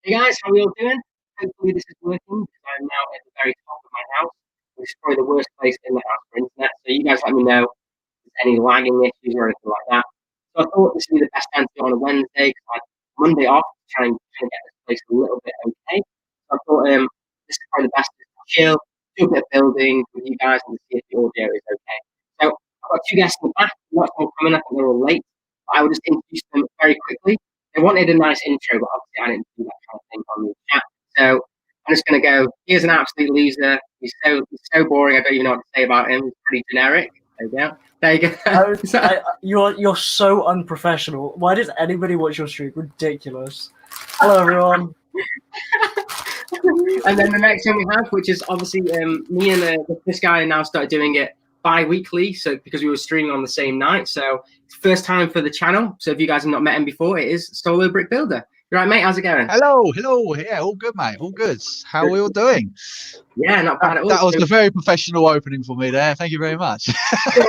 Hey guys, how are you all doing? Hopefully this is working because I'm now at the very top of my house, which is probably the worst place in the house for internet. So you guys let me know if there's any lagging issues or anything like that. So I thought this would be the best time to do it on a Wednesday because I had Monday off to try and get this place a little bit okay. So I thought this is probably the best to chill, do a bit of building with you guys and see if the audio is okay. So I've got two guests in the back, lots more coming. I think they're all late. But I will just introduce them very quickly. They wanted a nice intro, but obviously I didn't do that kind of thing on the chat. So I'm just going to go. Here's an absolute loser. He's so boring. I don't even know what to say about him. He's pretty generic. There you go. There you go. You're so unprofessional. Why does anybody watch your stream? Ridiculous. Hello, everyone. And then the next one we have, which is obviously me and this guy now started doing it bi-weekly, so because we were streaming on the same night. So it's first time for the channel. So if you guys have not met him before, it is Solo Brick Builder. You right, mate? How's it going? Hello. Yeah, all good, mate. All good. How are we all doing? Yeah, not bad at all. That was a very professional opening for me there. Thank you very much.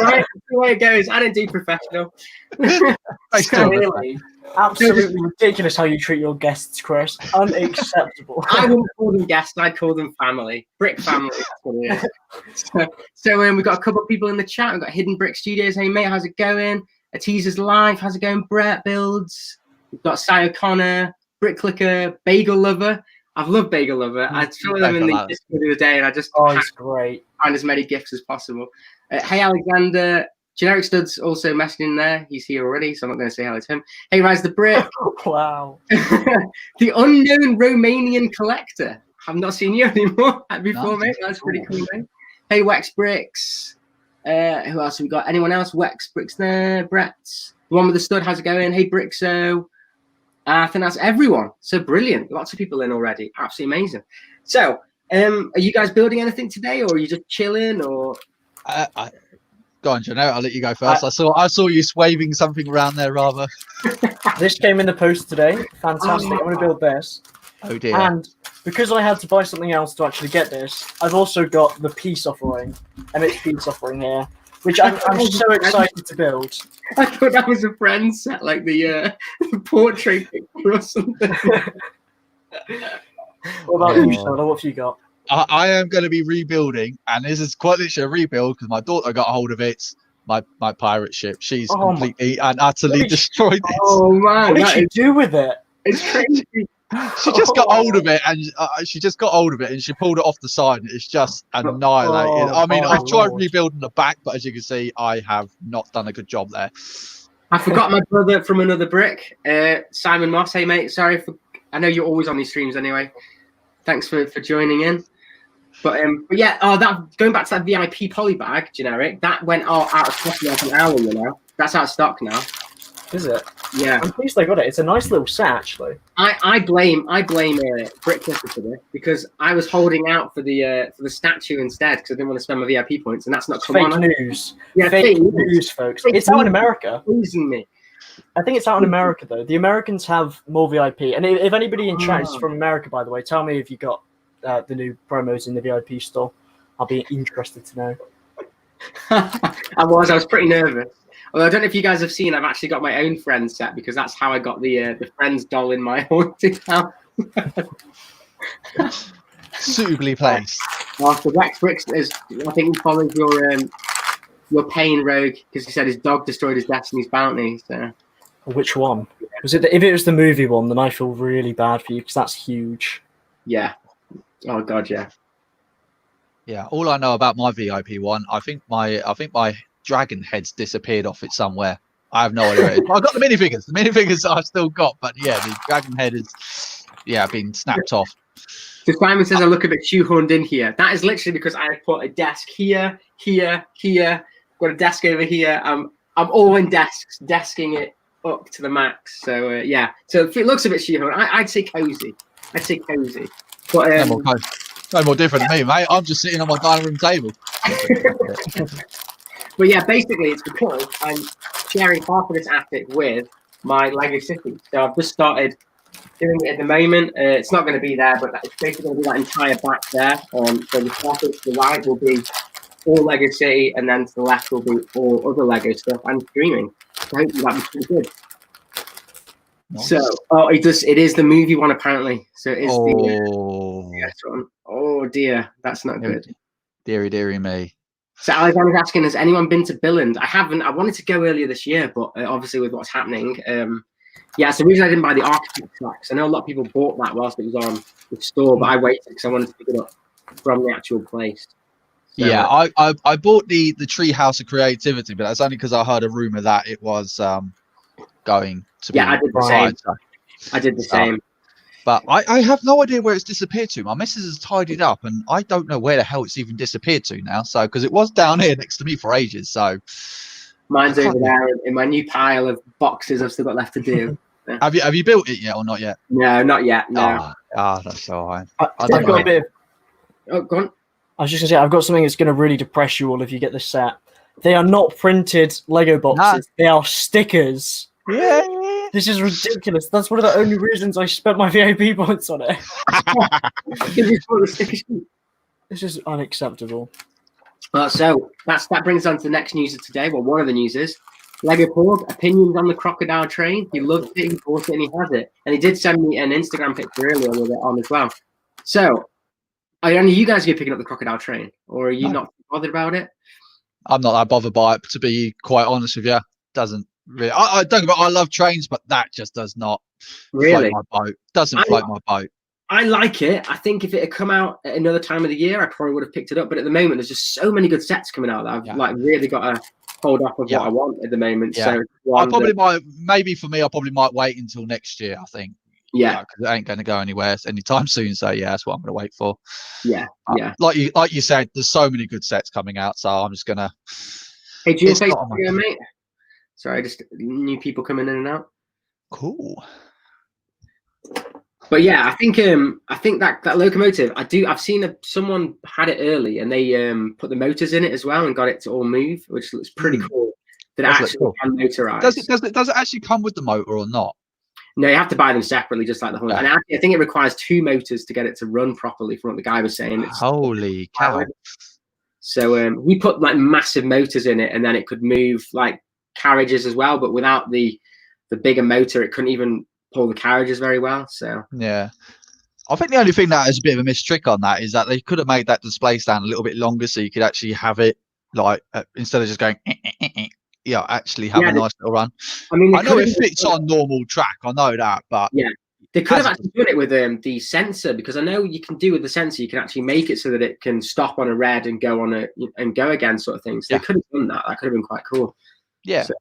Right, the way it goes. I didn't do professional. Really, absolutely ridiculous how you treat your guests, Chris. Unacceptable. I wouldn't call them guests. I'd call them family. Brick family. That's what it is. So we've got a couple of people in the chat. We've got Hidden Brick Studios. Hey, mate, how's it going? A Teaser's Live. How's it going? Brett Builds. We've got Cy O'Connor, Brick Clicker, Bagel Lover. I've loved Bagel Lover. I saw them in the Discord the other day, and I just it's great. Find as many gifts as possible. Hey, Alexander. Generic Stud's also messaging in there. He's here already, so I'm not going to say hello to him. Hey, Rise the Brick. Wow. The unknown Romanian collector. I've not seen you anymore before, mate. That's pretty cool, mate. Hey, Wex Bricks. Who else have we got? Anyone else? Wex Bricks there. Brett. The one with the stud. How's it going? Hey, Brickso. I think that's everyone. So brilliant. Lots of people in already. Absolutely amazing. So, are you guys building anything today, or are you just chilling, or? Go on, Jono. I'll let you go first. I saw you waving something around there, rather. This came in the post today. Fantastic. I'm going to build this. Oh dear. And because I had to buy something else to actually get this, I've also got the peace offering, MH peace offering here, which I'm so excited to build. I thought that was a friend set, like the portrait picture or something. What about you, Sola? What have you got? I am going to be rebuilding, and this is quite literally a rebuild because my daughter got hold of it. My pirate ship. She's completely and utterly destroyed it. Oh man! What did she do with it? It's crazy. She just got hold of it, and she pulled it off the side, and it's just annihilated. I mean, I've tried rebuilding the back, but as you can see, I have not done a good job there. I forgot my brother from another brick, Simon Moss. Hey mate, sorry I know you're always on these streams anyway. Thanks for joining in. But yeah, that going back to that VIP poly bag, generic, that went out of stock in like an hour, you know. That's out of stock now. Is it? Yeah. I'm pleased they got it. It's a nice little set, actually. I blame Brick Clicker for this because I was holding out for the statue instead because I didn't want to spend my VIP points, and that's not come on. News. Yeah, fake news, folks. It's out in America. Losing me. I think it's out in America though. The Americans have more VIP, and if anybody in chat is from America, by the way, tell me if you got the new promos in the VIP store. I'll be interested to know. I was pretty nervous. Well, I don't know if you guys have seen. I've actually got my own Friends set because that's how I got the Friends doll in my haunted house. Suitably placed. Well, the Wex Bricks is. I think he followed your pain rogue because he said his dog destroyed his Destiny's bounty. So. Which one? Was it? If it was the movie one, then I feel really bad for you because that's huge. Yeah. Oh God, yeah. Yeah. All I know about my VIP one, I think my dragon head's disappeared off it somewhere. I have no idea. I got the minifigures. The minifigures I've still got, but yeah, the dragon head is been snapped off. So Simon says I look a bit shoehorned in here. That is literally because I put a desk here. Got a desk over here. I'm all in desks, desking it up to the max. So yeah. So if it looks a bit shoehorned, I'd say cozy. But no more different than me, mate. I'm just sitting on my dining room table. But yeah, basically it's because I'm sharing half of this attic with my Lego City. So I've just started doing it at the moment. It's not going to be there, but it's basically going to be that entire back there. So the surface to the right will be all Lego City, and then to the left will be all other Lego stuff and streaming. So hopefully that'll be pretty good. Nice. So, it is the movie one apparently. So it is Oh, the one. Oh dear, that's not good. dearie me. So Alexander's asking, has anyone been to Billund? I haven't. I wanted to go earlier this year, but obviously with what's happening, it's the reason I didn't buy the architect tracks. I know a lot of people bought that whilst it was on the store, but I waited because I wanted to pick it up from the actual place. So, Yeah, I bought the Treehouse of Creativity, but that's only because I heard a rumor that it was going to be. I did the same. I did the same. But I have no idea where it's disappeared to. My missus has tidied up, and I don't know where the hell it's even disappeared to now. So, because it was down here next to me for ages. So, mine's over there in my new pile of boxes I've still got left to do. Have you built it yet or not yet? No, not yet. No. That's all right. I've got a bit. Go on. I was just gonna say I've got something that's gonna really depress you all if you get this set. They are not printed Lego boxes. No. They are stickers. Yeah. This is ridiculous. That's one of the only reasons I spent my VIP points on it. This is unacceptable. So that brings us on to the next news of today. Well, one of the news is Lego Paul opinions on the crocodile train. He loved it, he bought it, and he has it. And he did send me an Instagram picture earlier with it on as well. So, are any of you guys picking up the crocodile train, or are you not bothered about it? I'm not that bothered by it, to be quite honest with you. Doesn't really. I don't. I love trains, but that just does not float my boat. Doesn't float my boat. I like it. I think if it had come out at another time of the year, I probably would have picked it up. But at the moment, there's just so many good sets coming out that I've really got to hold up of what I want at the moment. Yeah. So I probably might. Maybe for me, I probably might wait until next year. I think. Yeah, because it ain't going to go anywhere anytime soon. So that's what I'm going to wait for. Yeah. Like you said, there's so many good sets coming out, so I'm just gonna. Hey, do you face mate? Sorry, just new people coming in and out. Cool. But yeah, I think that locomotive, I've seen someone had it early and they put the motors in it as well and got it to all move, which looks pretty cool. That actually can motorize. Does it actually come with the motor or not? No, you have to buy them separately, just like the Honda. And actually, I think it requires 2 motors to get it to run properly, from what the guy was saying. Holy cow! So he put like massive motors in it, and then it could move like carriages as well. But without the bigger motor, it couldn't even pull the carriages very well. So yeah, I think the only thing that is a bit of a missed trick on that is that they could have made that display stand a little bit longer, so you could actually have it like instead of just going. Actually have a nice little run. I mean, I know it fits on normal track. I know that, but they could have actually done it with the sensor, because I know you can do with the sensor. You can actually make it so that it can stop on a red and go on and go again, sort of thing. So they could have done that. That could have been quite cool. Yeah. So,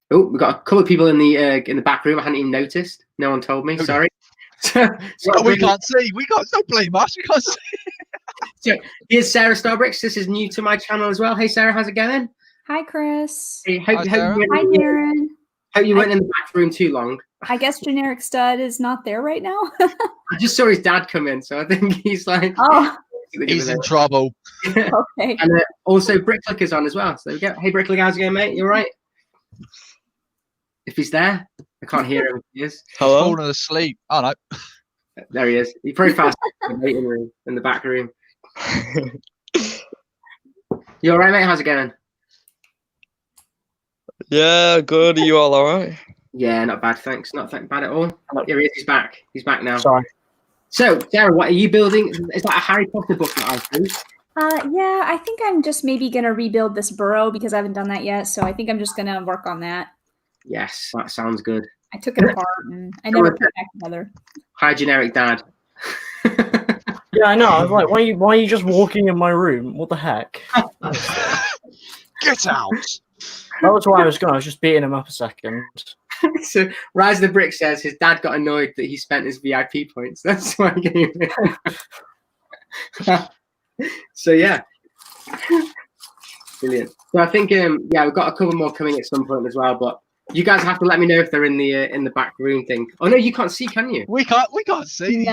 we've got a couple of people in the back room. I hadn't even noticed. No one told me. Sorry. We can't see. Don't blame us. We can't see. So here's Sarah Starbricks. This is new to my channel as well. Hey Sarah, how's it going? Hi, Chris. Hey, Hi, Darren. Hope you weren't in the back room too long. I guess Generic Stud is not there right now. I just saw his dad come in, so I think he's like... Oh. He's in trouble. Okay. And also Bricklicker's on as well. So we go. Hey, Bricklicker, how's it going, mate? You all right? If he's there. I can't hear him. He is. Hello? He's falling asleep. Oh, no. There he is. He's pretty fast in the waiting room, in the back room. You all right, mate? How's it going? Yeah, good. Are you all right? Yeah, not bad, thanks. Not bad at all. Here he is. He's back. He's back now. Sorry. So, Sarah, what are you building? Is that a Harry Potter book that I've read? Yeah, I think I'm just maybe going to rebuild this burrow because I haven't done that yet. So I think I'm just going to work on that. Yes, that sounds good. I took it apart and I never put it back together. Hi, Generic Dad. Yeah, I know. I was like, why are you just walking in my room? What the heck? Get out! That was why I was going. I was just beating him up a second. So, Rise of the Brick says his dad got annoyed that he spent his VIP points. That's why he gave it. So, yeah. Brilliant. So, I think, we've got a couple more coming at some point as well, but you guys have to let me know if they're in the back room thing. Oh, no, you can't see, can you? We can't see.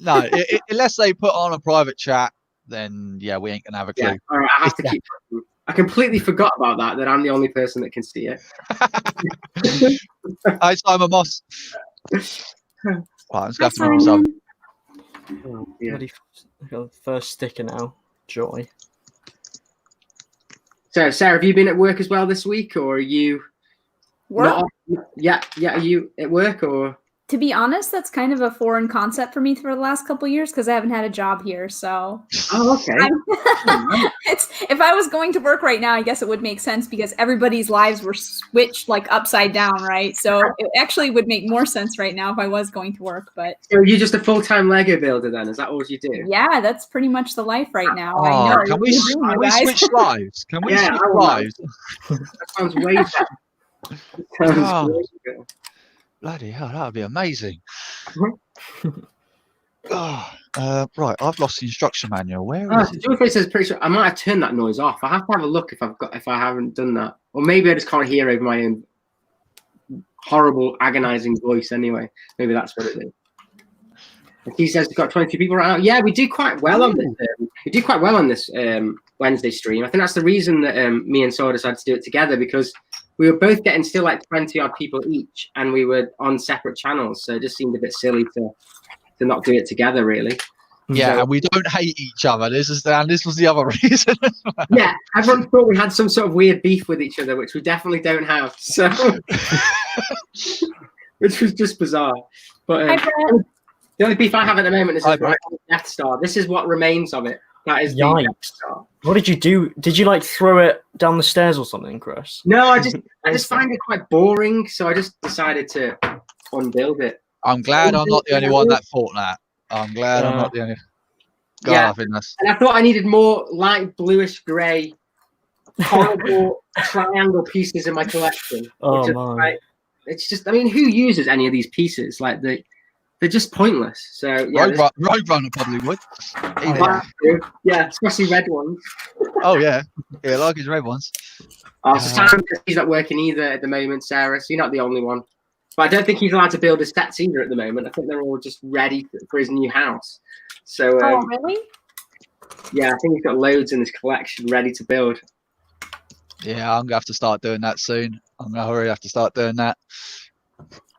No, unless they put on a private chat, then, we ain't going to have a clue. Yeah. All right, I have to keep talking. I completely forgot about that I'm the only person that can see it. Hi, Simon Moss. Right, I'm just going to have to Oh, yeah. First sticker now. Joy. So, Sarah, have you been at work as well this week, or are you... Work? Yeah. Are you at work or? To be honest, that's kind of a foreign concept for me for the last couple of years because I haven't had a job here. So, Oh, okay. if I was going to work right now, I guess it would make sense because everybody's lives were switched like upside down, right? So it actually would make more sense right now if I was going to work. But So you're just a full-time Lego builder then? Is that all you do? yeah, that's pretty much the life right now. Oh, I know. can What we are you doing, you guys? switch lives? Can we Yeah, switch I will. lives? That sounds way better. That sounds Oh. way better. Bloody hell, that would be amazing. Mhm. Right, I've lost the instruction manual. Where Oh, is it? Joe says pretty sure I might have turned that noise off. I have to have a look if I haven't done that, or maybe I just can't hear over my own horrible, agonizing voice. Anyway, maybe that's what it is. And he says we've got 22 people right now. Yeah, we do quite well on this. We do quite well on this Wednesday stream. I think that's the reason that me and Saw decided to do it together because we were both getting still like 20 odd people each, and we were on separate channels. So it just seemed a bit silly to not do it together, really. Yeah, So, and we don't hate each other. This was the other reason. yeah, everyone thought we had some sort of weird beef with each other, which we definitely don't have. So, which was just bizarre. But Hi, Brett. the only beef I have at the moment is Hi, the Death Star. This is what remains of it. That is the Yikes. Death Star. What did you do? Did you like throw it down the stairs or something, Chris? No, I just find it quite boring, so I just decided to unbuild it. I'm glad I'm not the only one that thought that. I'm glad I'm not the only. God, Yeah. I think that's. And I thought I needed more light bluish grey, horrible triangle pieces in my collection. Oh, Just, my. like, it's just, I mean, who uses any of these pieces? Like they're just pointless. So yeah, Roadrunner probably would. yeah, especially red ones. Oh yeah, yeah, like his red ones. Oh, so Sam, he's not working either at the moment, Sarah. So you're not the only one. But I don't think he's allowed to build his sets either at the moment. I think they're all just ready for his new house. So Oh, really? yeah, I think he's got loads in his collection ready to build. Yeah, I'm gonna have to start doing that soon. I'm gonna hurry have to start doing that.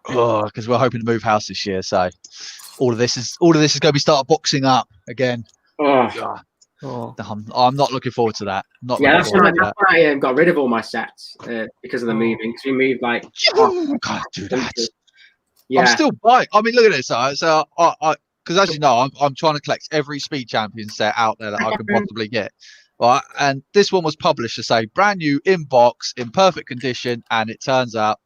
Oh, because we're hoping to move house this year, so all of this is gonna be started boxing up again. Oh. Oh. I'm not looking forward to that. Yeah, that's when I got rid of all my sets because of the moving. Because we moved like. You can't do that. Yeah. I'm still buying. I mean, look at this. So because as you know, I'm trying to collect every Speed Champion set out there that I can possibly get. Right, and this one was published to say brand new in box, in perfect condition, and it turns out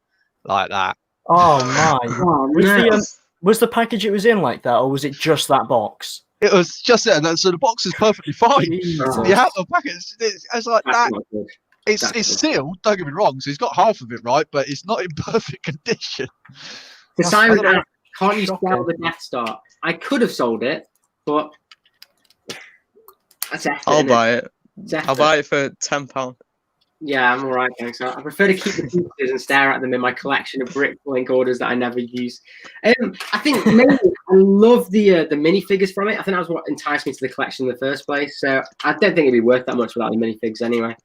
like that. Oh my! Oh, Was the package it was in like that, or was it just that box? It was just there. So the box is perfectly fine. Jesus. The outer package, it's like That's that. not good. It's sealed. Don't get me wrong. So he's got half of it right, but it's not in perfect condition. The Simon, can't you Shocking. sell the Death Star? I could have sold it, but that's effort. I'll innit? buy it. It's effort. I'll buy it for £10. Yeah, I'm all right, thanks. I prefer to keep the pieces and stare at them in my collection of brick link orders that I never use. I think mainly I love the minifigures from it. I think that was what enticed me to the collection in the first place. So I don't think it'd be worth that much without the minifigs anyway.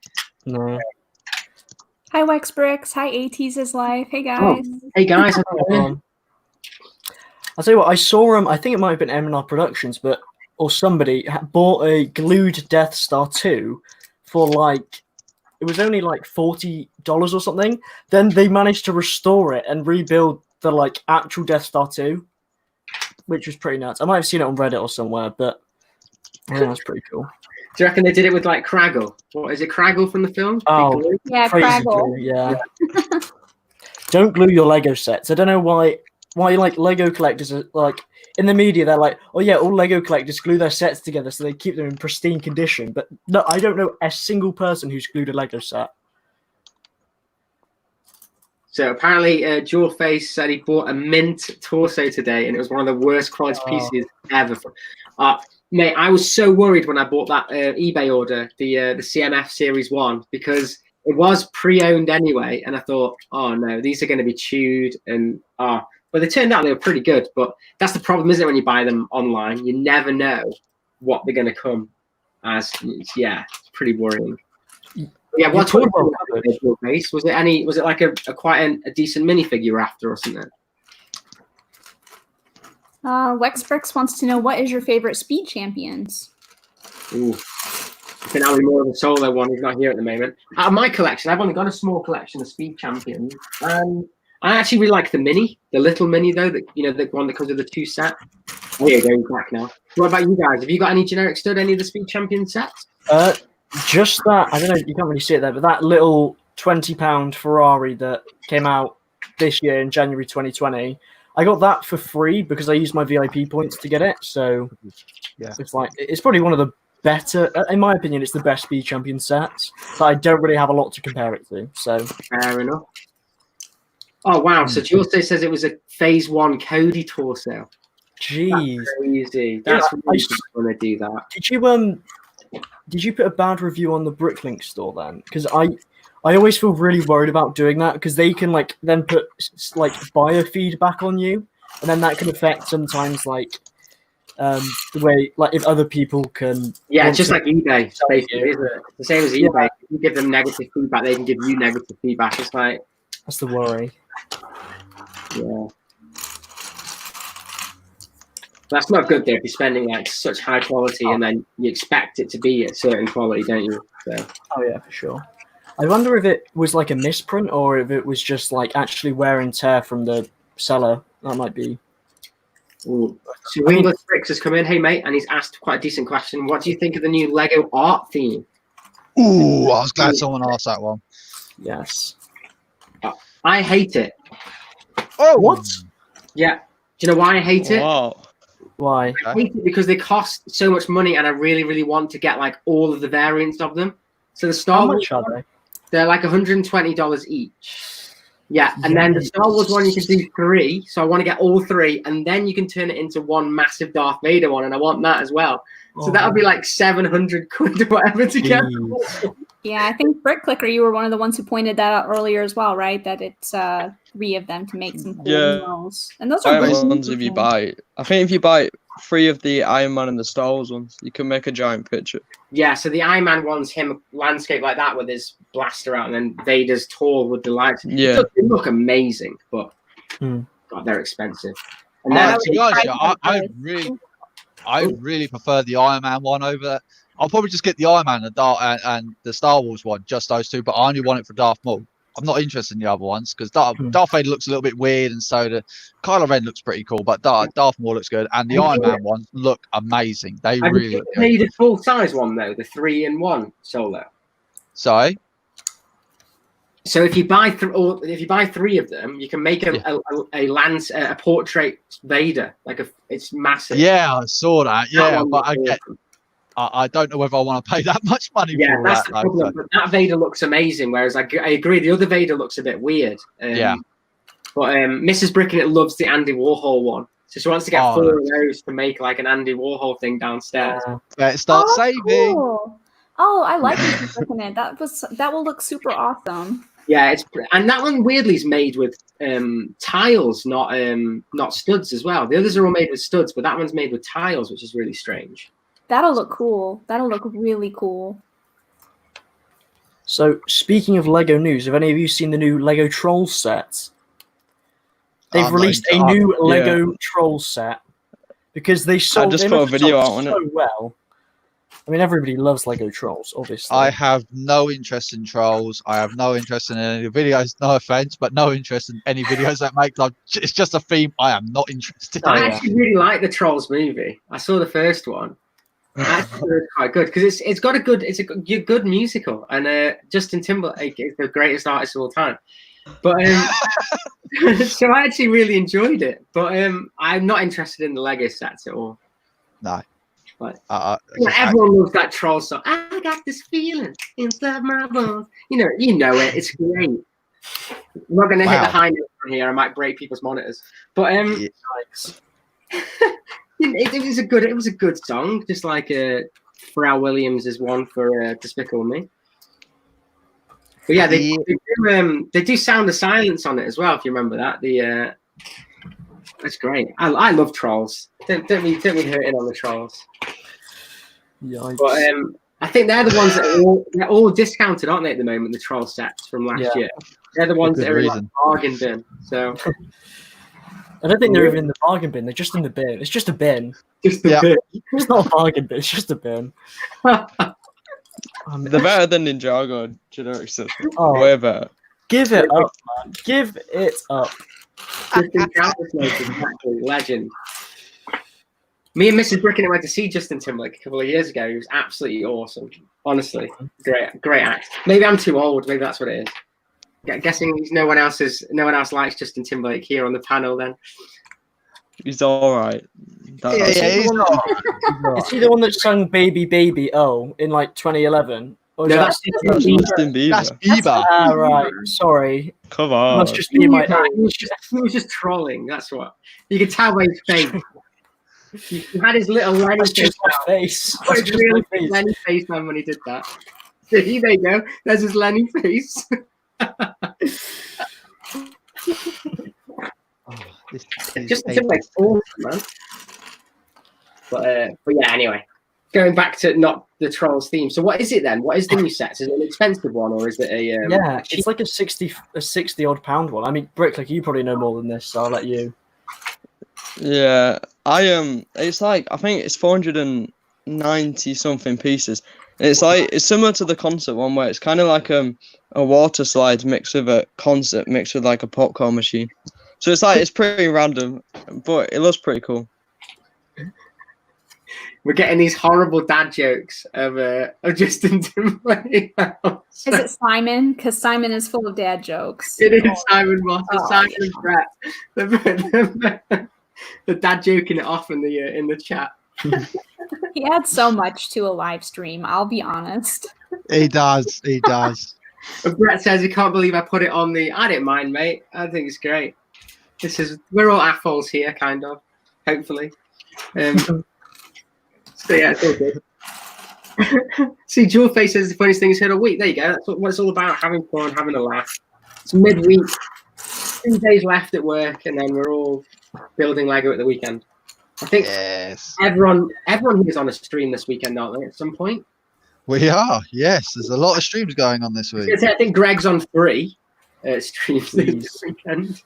No. Hi, Wex Bricks. Hi, AT's is live. Hey, guys. Hey guys, I'll tell you what, I saw him. I think it might have been M&R Productions, or somebody bought a glued Death Star 2 for like, it was only like $40 or something. Then they managed to restore it and rebuild the like actual Death Star 2, which was pretty nuts. I might have seen it on Reddit or somewhere, but I think that's pretty cool. do you reckon they did it with like Craggle? What is it, Craggle from the film? Oh, Big glue? Yeah, crazy Craggle. glue, yeah. Don't glue your Lego sets. I don't know why like Lego collectors are like in the media. They're like, oh yeah, all Lego collectors glue their sets together so they keep them in pristine condition. But no, I don't know a single person who's glued a Lego set. So apparently, Jawface said he bought a mint torso today, and it was one of the worst quality pieces ever. Mate, I was so worried when I bought that eBay order, the CMF Series 1, because it was pre-owned anyway, and I thought, oh no, these are going to be chewed, and but they turned out they were pretty good. But that's the problem, isn't it, when you buy them online? You never know what they're going to come as. Yeah, it's pretty worrying. Yeah, what You're torso pretty well base was it? Was it like a quite a decent minifigure you're after or something? Wex Bricks wants to know, what is your favorite Speed Champions? Ooh, But now we're more of a solo one. He's not here at the moment. Out of my collection, I've only got a small collection of Speed Champions. I actually really like the little mini though. The one that comes with the 2 set. Oh, yeah, going back now. What about you guys? Have you got any generic stud? Any of the Speed Champion sets? Just that. I don't know. You can't really see it there, but that little £20 Ferrari that came out this year in January 2020. I got that for free because I used my VIP points to get it. So Yeah. it's probably one of the better, in my opinion, it's the best Speed Champion sets. But I don't really have a lot to compare it to. So fair enough. Oh wow! So Giusto says it was a Phase 1 Cody torso. Jeez, that's crazy. That's really going to do that. Did you put a bad review on the Bricklink store then? Because I always feel really worried about doing that because they can then put biofeedback on you, and then that can affect sometimes the way if other people can. Yeah, it's just like eBay, basically, isn't it? It's the same as eBay. If you give them negative feedback, they can give you negative feedback. It's like that's the worry. Yeah. That's not good though if you're spending such high quality and then you expect it to be a certain quality, don't you? So. Oh yeah, for sure. I wonder if it was a misprint or if it was just actually wear and tear from the seller. That might be. Ooh. So Wingless Bricks has come in, hey mate, and he's asked quite a decent question. What do you think of the new Lego art theme? Ooh, I was glad someone asked that one. Yes. I hate it. Oh, what? Yeah. Do you know why I hate it? Wow. Why? I hate it because they cost so much money, and I really, really want to get all of the variants of them. So the Star Wars, How much are they? They're $120 each. Yeah, and then the Star Wars one you can do 3, so I want to get all 3, and then you can turn it into one massive Darth Vader one, and I want that as well. So that'll be £700 or whatever to get. Yeah, I think Brick Clicker, you were one of the ones who pointed that out earlier as well, right? That it's 3 of them to make some cool models. And those are ones if you buy. I think if you buy 3 of the Iron Man and the Star Wars ones, you can make a giant picture. Yeah, so the Iron Man one's him landscape like that with his blaster out, and then Vader's tall with the lights. Yeah, they look amazing, but God, they're expensive. And to be honest, I really prefer the Iron Man one over that. I'll probably just get the Iron Man and the Star Wars one, just those 2. But I only want it for Darth Maul. I'm not interested in the other ones because Darth Vader looks a little bit weird, and so the Kylo Ren looks pretty cool. But Darth Maul looks good, and the Iron Man ones look amazing. They really look good. Made a full size one though, the 3-in-1 solo. Sorry. So if you buy 3 of them, you can make a portrait Vader. It's massive. Yeah, I saw that. Yeah, but I don't know whether I want to pay that much money for that's that. the problem. But that Vader looks amazing, whereas I agree the other Vader looks a bit weird. Yeah. But Mrs. Brickett loves the Andy Warhol one. So she wants to get 4 of those to make an Andy Warhol thing downstairs. Let's start saving. Cool. Oh, I like Mrs. Brickett. That will look super awesome. Yeah, and that one weirdly is made with tiles, not studs as well. The others are all made with studs, but that one's made with tiles, which is really strange. That'll look cool. That'll look really cool. So, speaking of Lego news, have any of you seen the new Lego Troll set? They've released a new Lego Troll set because they sold. I just put a video out on it. Well, I mean, everybody loves Lego Trolls, obviously. I have no interest in trolls. I have no interest in any videos. No offense, but no interest in any videos that make. It's just a theme. I am not interested. I actually really like the Trolls movie. I saw the first one. Actually, it's quite good because it's got a good musical, and Justin Timberlake is the greatest artist of all time. But so I actually really enjoyed it. But I'm not interested in the Lego sets at all. No. But everyone loves that Troll song. I got this feeling inside my bones. You know it. It's great. I'm not going to hit the high note from here. I might break people's monitors. But it was a good song, just like Pharrell Williams' one for Despicable Me. But yeah, they do Sound of Silence on it as well. If you remember that, that's great. I love Trolls. Don't be hurting on the Trolls. Yikes. But I think they're the ones that they're all discounted, aren't they, at the moment? The Troll sets from last year. They're the ones that are in the bargain bin. So. I don't think they're even in the bargain bin. They're just in the bin. It's just a bin. Just a bin. It's not a bargain bin. It's just a bin. They're better than Ninjago generic system. Oh. Way better. Give it up, man. Give it up. Justin Campus knows exactly. Legend. Me and Mrs. Bricken went to see Justin Timberlake a couple of years ago. He was absolutely awesome. Honestly, great act. Maybe I'm too old. Maybe that's what it is. Guessing no one else likes Justin Timberlake here on the panel. Then He's all right. He's all right. Is he the one that sung "Baby Baby Oh" in like 2011? Or No, is that's Justin Bieber. That's Bieber. Ah, right. Sorry. Come on. Must just be my he was just trolling. That's what you could tell by his face. He had his little Lenny That's face. just my face. What That's a just really my face. Lenny face man when he did that. See, there you go. There's his Lenny face. Just like awesome, man. But yeah, anyway. Going back to not the Trolls theme. So what is it then? What is the new set? Is it an expensive one or is it a Yeah, it's like a 60 odd pound one. I mean, Bricklick, you probably know more than this, so I'll let you. Yeah, it's like I think it's 490 something pieces. And it's similar to the concert one where it's kind of like a water slide mixed with a concert mixed with like a popcorn machine. So it's pretty random, but it looks pretty cool. We're getting these horrible dad jokes of Justin Timberlake. Is it Simon? Because Simon is full of dad jokes. It is Simon Moss, Oh, Simon and Brett. The dad joking it off in the chat. He adds so much to a live stream, I'll be honest. He does. And Brett says he can't believe I put it on the. I didn't mind, mate. I think it's great. We're all assholes here, kind of. Hopefully. So yeah, it's all good. See, Jewelface says the funniest thing he's heard all week. There you go. That's what it's all about, having fun, having a laugh. It's midweek, 2 days left at work, and then we're all building Lego at the weekend. I think everyone here is on a stream this weekend, aren't they, at some point? We are, yes. There's a lot of streams going on this week. I think Greg's on 3 streams this weekend.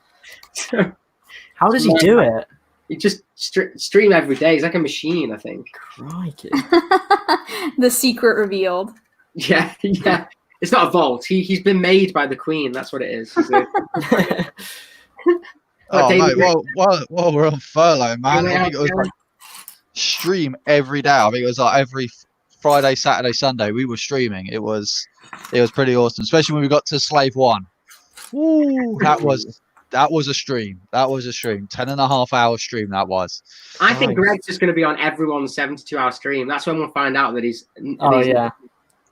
So, How does he do it? he just stream every day. He's like a machine, I think. Crikey. The secret revealed. Yeah. It's not a vault. He's been made by the Queen. That's what it is. Oh, mate, while we're on furlough, man, I think it was like stream every day. I think it was like every Friday, Saturday, Sunday. We were streaming. It was pretty awesome, especially when we got to Slave 1. Ooh, that was a stream. 10.5-hour stream that was. I think Greg's just going to be on everyone's 72-hour stream. That's when we'll find out that he's. Yeah.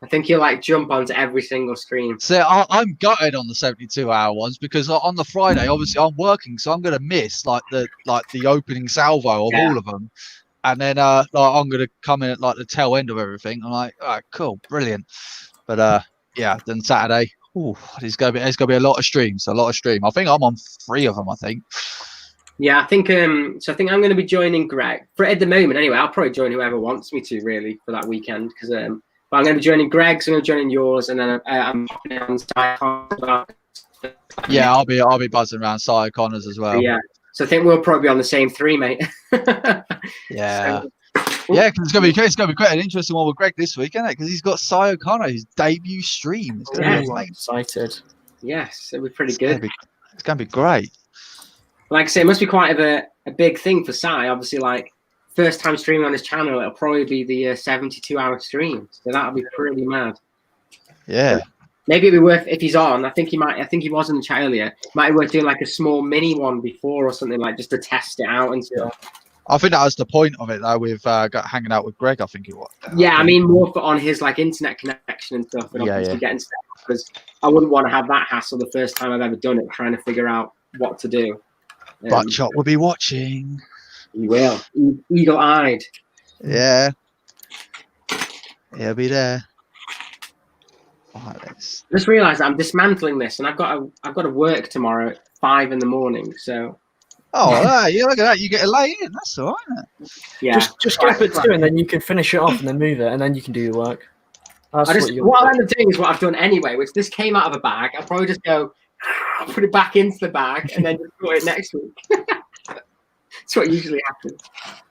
I think he'll like jump onto every single stream. So I'm gutted on the 72-hour ones because on the Friday, obviously I'm working, so I'm going to miss like the opening salvo of all of them, and then I'm going to come in at like the tail end of everything. I'm like, all right, cool, brilliant. But yeah, then Saturday. Ooh, there's gonna be a lot of streams. I think I'm on 3 of them. I think. Yeah, I think. So I think I'm going to be joining Greg for at the moment. Anyway, I'll probably join whoever wants me to really for that weekend because. But I'm going to be joining Greg's. I'm going to join yours, and then I'm hopping on Sci. Yeah, I'll be buzzing around Cy Connors as well. Yeah, so I think we'll probably be on the same 3, mate. Yeah. Yeah, because it's gonna be quite an interesting one with Greg this week, isn't it? Because he's got Cy O'Connor, his debut stream. It's gonna be I'm excited. Yes, it'll be pretty good. It's gonna be great. Like I say, it must be quite a big thing for Cy. Obviously, like first time streaming on his channel, it'll probably be the 72-hour stream. So that'll be pretty mad. Yeah. Maybe it'd be worth if he's on. I think he was in the chat earlier. Might be worth doing like a small mini one before or something like just to test it out and stuff. I think that was the point of it though. With hanging out with Greg, I think it was. Yeah, I mean more for on his like internet connection and stuff, and obviously getting set up because I wouldn't want to have that hassle the first time I've ever done it, trying to figure out what to do. Buttshot will be watching. He will, eagle-eyed. Yeah, he'll be there. Right, Just realised I'm dismantling this, and I've got to work tomorrow at 5 a.m. So. Oh, yeah! Look at that. You get a lay in. That's all right. Yeah. Just get up at 2, and then you can finish it off, and then move it, and then you can do your work. What I'll end up doing is what I've done anyway, which this came out of a bag. I'll probably just go put it back into the bag, and then just put it next week. That's what usually happens.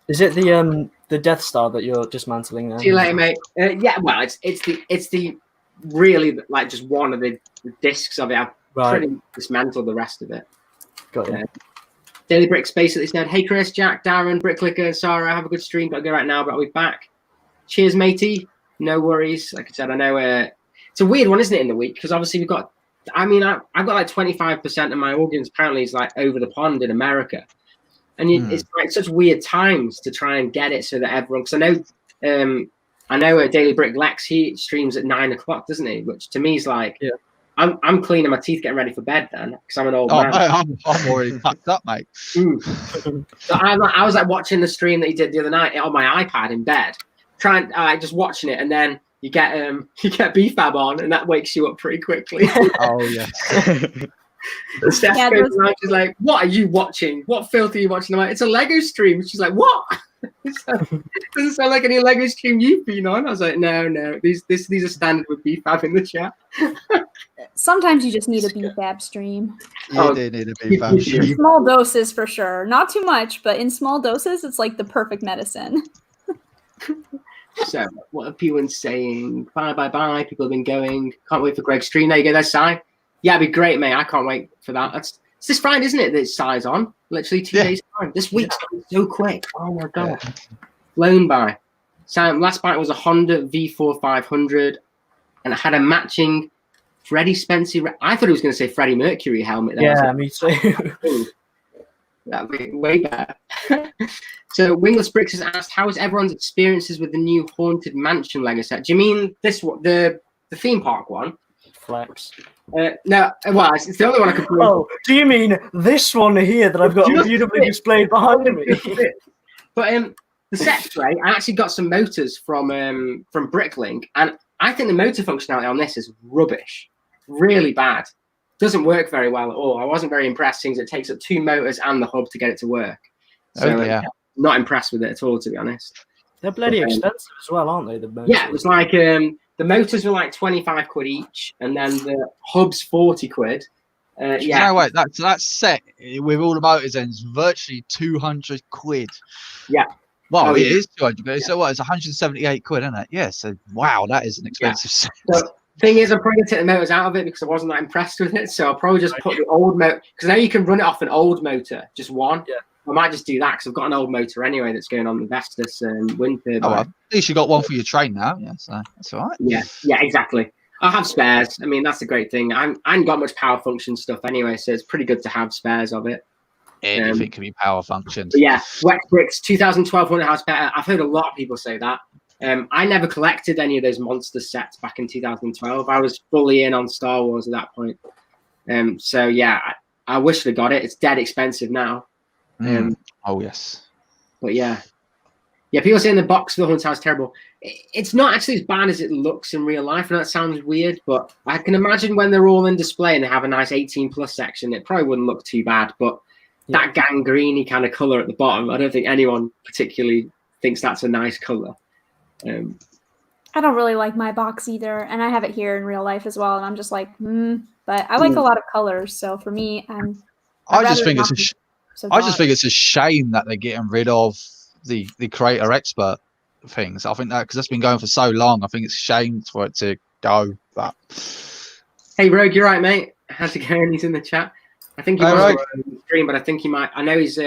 Is it the the Death Star that you're dismantling now? See you later, mate. Yeah, well, it's the really like just one of the discs of it. I've pretty much dismantled the rest of it. Got you. Daily Bricks basically said, "Hey Chris, Jack, Darren, Bricklicker, and Sarah, have a good stream. Gotta go right now, but I'll be back. Cheers, matey. No worries. Like I said, I know it's a weird one, isn't it, in the week? Because obviously we've got. I mean, I've got like 25% of my audience apparently is like over the pond in America, and it's like such weird times to try and get it so that everyone. Because I know Daily Brick Lex, he streams at 9 o'clock, doesn't he? Which to me is like, I'm cleaning my teeth, getting ready for bed then, because I'm an old man. Mate, I'm already packed up, mate. So I was like watching the stream that he did the other night on my iPad in bed, trying just watching it, and then you get BFAB on, and that wakes you up pretty quickly. Oh yeah. Steph goes around, she's like, "What are you watching? What filth are you watching?" I'm like, "It's a Lego stream." She's like, "What?" Doesn't sound like any Lego stream you've been on. I was like, no. These are standard with BFAB in the chat. Sometimes you just need a BFAB stream. You do need a BFAB stream. Small doses for sure. Not too much, but in small doses, it's like the perfect medicine. So, what are people saying? Bye. People have been going. Can't wait for Greg's stream. There you go. There's Si. Yeah, it'd be great, mate. I can't wait for that. It's this Friday, isn't it? That Si's on. Literally 2 days time. This week's gone so quick. Oh my god. Flown by. So last bite was a Honda V4 500, and it had a matching Freddie Spencer. I thought he was going to say Freddie Mercury helmet. There. Yeah, me too. That'd be way better. So Wingless Bricks has asked, "How is everyone's experiences with the new Haunted Mansion Lego set?" Do you mean this one, the theme park one? Flex. No, well, it's the only one I could. Oh, do you mean this one here that I've got beautifully displayed behind me? But the set tray, I actually got some motors from Bricklink, and I think the motor functionality on this is rubbish, really bad. Doesn't work very well at all. I wasn't very impressed, since it takes up 2 motors and the hub to get it to work. So not impressed with it at all, to be honest. They're bloody expensive as well, aren't they? The motors? Yeah, it was like the motors were like 25 quid each, and then the hub's 40 quid. No, wait, that set with all the motors ends virtually 200 quid. Yeah. Well, it is 200 quid. So what? It's 178 quid, isn't it? Yeah. So wow, that is an expensive set. So, thing is, I'm probably going to take the motors out of it because I wasn't that impressed with it. So I'll probably just put the old motor, because now you can run it off an old motor, just one. Yeah. I might just do that because I've got an old motor anyway that's going on the Vestas and wind turbine. Oh, well, at least you got one for your train now. Yeah, so that's all right. Yeah, exactly. I'll have spares. I mean, that's a great thing. I ain't got much power function stuff anyway, so it's pretty good to have spares of it. Anything can be power functioned. Yeah, Wex Bricks 2012 Haunted House better. I've heard a lot of people say that. I never collected any of those monster sets back in 2012. I was fully in on Star Wars at that point. So yeah, I wish they got it. It's dead expensive now. Oh yes. But yeah, people saying the box for the Haunted House is terrible. It's not actually as bad as it looks in real life. I know that sounds weird, but I can imagine when they're all in display and they have a nice 18+ section, it probably wouldn't look too bad. But that gangreeny kind of color at the bottom, I don't think anyone particularly thinks that's a nice color. I don't really like my box either, and I have it here in real life as well, and I'm just like, but I like a lot of colors, so for me, I just think it's a shame that they're getting rid of the creator expert things. I think that because that's been going for so long, I think it's a shame for it to go. But hey Rogue, you're right, mate. How's it going? He's in the chat. I think he was on the stream, but I think he might. I know he's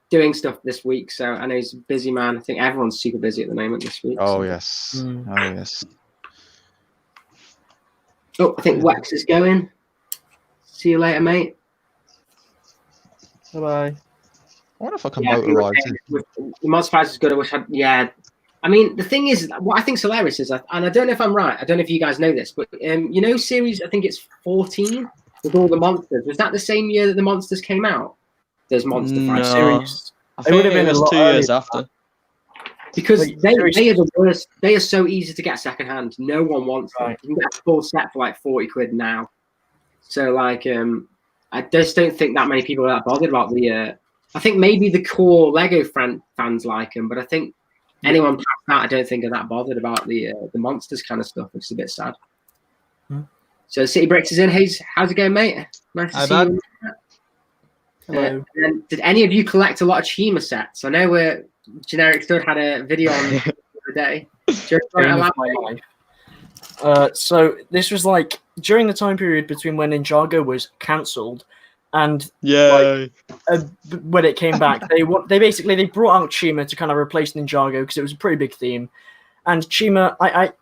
doing stuff this week, so I know he's a busy man. I think everyone's super busy at the moment this week. Oh yes. Oh yes. Oh, I think Wex is going. See you later, mate. Bye. I wonder if I can motorise it. The mod price is good. I wish I mean, the thing is, what I think is hilarious is, and I don't know if I'm right. I don't know if you guys know this, but you know, series, I think it's 14 with all the monsters. Was that the same year that the monsters came out? There's Monster Fight series. I think it was 2 years after. Because they are the worst. They are so easy to get secondhand. No one wants them. You can get a full set for like 40 quid now. So like, I just don't think that many people are that bothered about the. I think maybe the core Lego fans like them, but I think anyone past that, I don't think are that bothered about the monsters kind of stuff, which is a bit sad. So City Bricks is in. Hey, how's it going, mate? Nice to see you. And did any of you collect a lot of Chima sets? I know Generic Stud had a video on the other day. Game of my life. So this was like during the time period between when Ninjago was cancelled and when it came back. They brought out Chima to kind of replace Ninjago because it was a pretty big theme. And Chima, I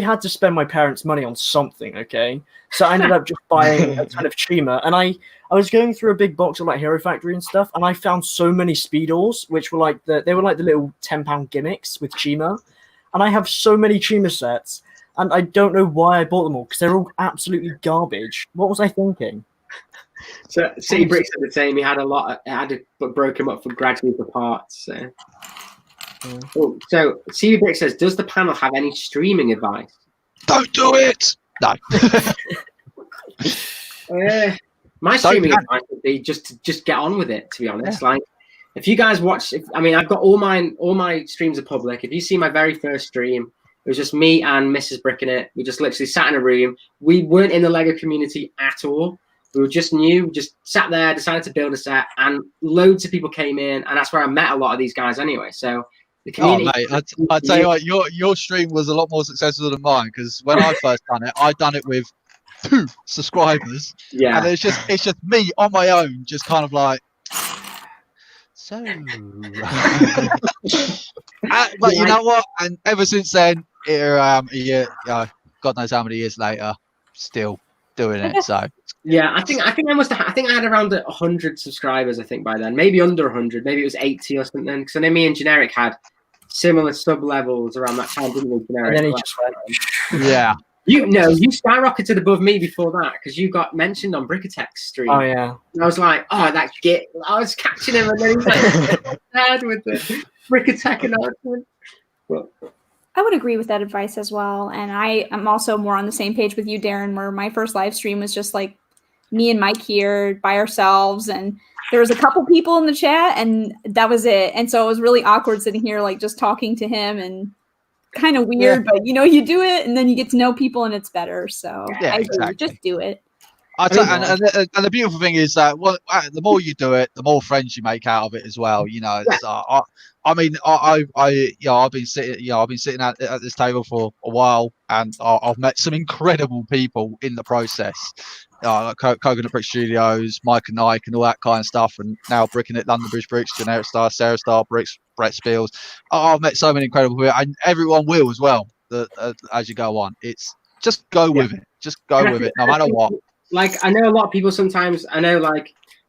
had to spend my parents' money on something, okay? So I ended up just buying a ton of Chima, and I was going through a big box of like Hero Factory and stuff, and I found so many Speedles, which were like the little £10 gimmicks with Chima, and I have so many Chima sets, and I don't know why I bought them all because they're all absolutely garbage. What was I thinking? So City Bricks said the same. He had a lot. But broke him up for gradually for parts. So. Oh, so CV Brick says, does the panel have any streaming advice? Don't do it. No. My streaming advice would be just get on with it. To be honest, like if you guys watch, I've got all my streams are public. If you see my very first stream, it was just me and Mrs. Brick in it. We just literally sat in a room. We weren't in the Lego community at all. We were just new, just sat there, decided to build a set, and loads of people came in, and that's where I met a lot of these guys anyway. So. Oh mate, I tell you what, your stream was a lot more successful than mine because when I first done it, I done it with 2 subscribers. Yeah, and it's just me on my own, just kind of like. So, but you know what? And ever since then, here I am, God knows how many years later, still doing it. So. Yeah, I think I had around 100 subscribers. I think by then, maybe under 100, maybe it was 80 or something. Because I know me and Generic had similar sub levels around that time, didn't we, Generic? And then he just went. Yeah. You skyrocketed above me before that because you got mentioned on Brickatech's stream. Oh yeah. And I was like, oh, that git. I was catching him, and then he's like, sad with the Brickatech announcement. Well, I would agree with that advice as well, and I am also more on the same page with you, Darren. Where my first live stream was just like me and Mike here by ourselves, and there was a couple people in the chat, and that was it. And so it was really awkward sitting here, like just talking to him, and kind of weird. Yeah. But you do it, and then you get to know people, and it's better. So I agree. Just do it. And the beautiful thing is that the more you do it, the more friends you make out of it as well. I've been sitting at this table for a while, and I've met some incredible people in the process. Like Coconut Brick Studios, Mike and Ike, and all that kind of stuff, and now Bricking It, London Bridge Bricks, Generic Star, Sarah Star Bricks, Brett Spiels. I've met so many incredible people, and everyone will as well. As you go on, it's just go with it. Just go with it, no matter what. Like I know a lot of people sometimes. I know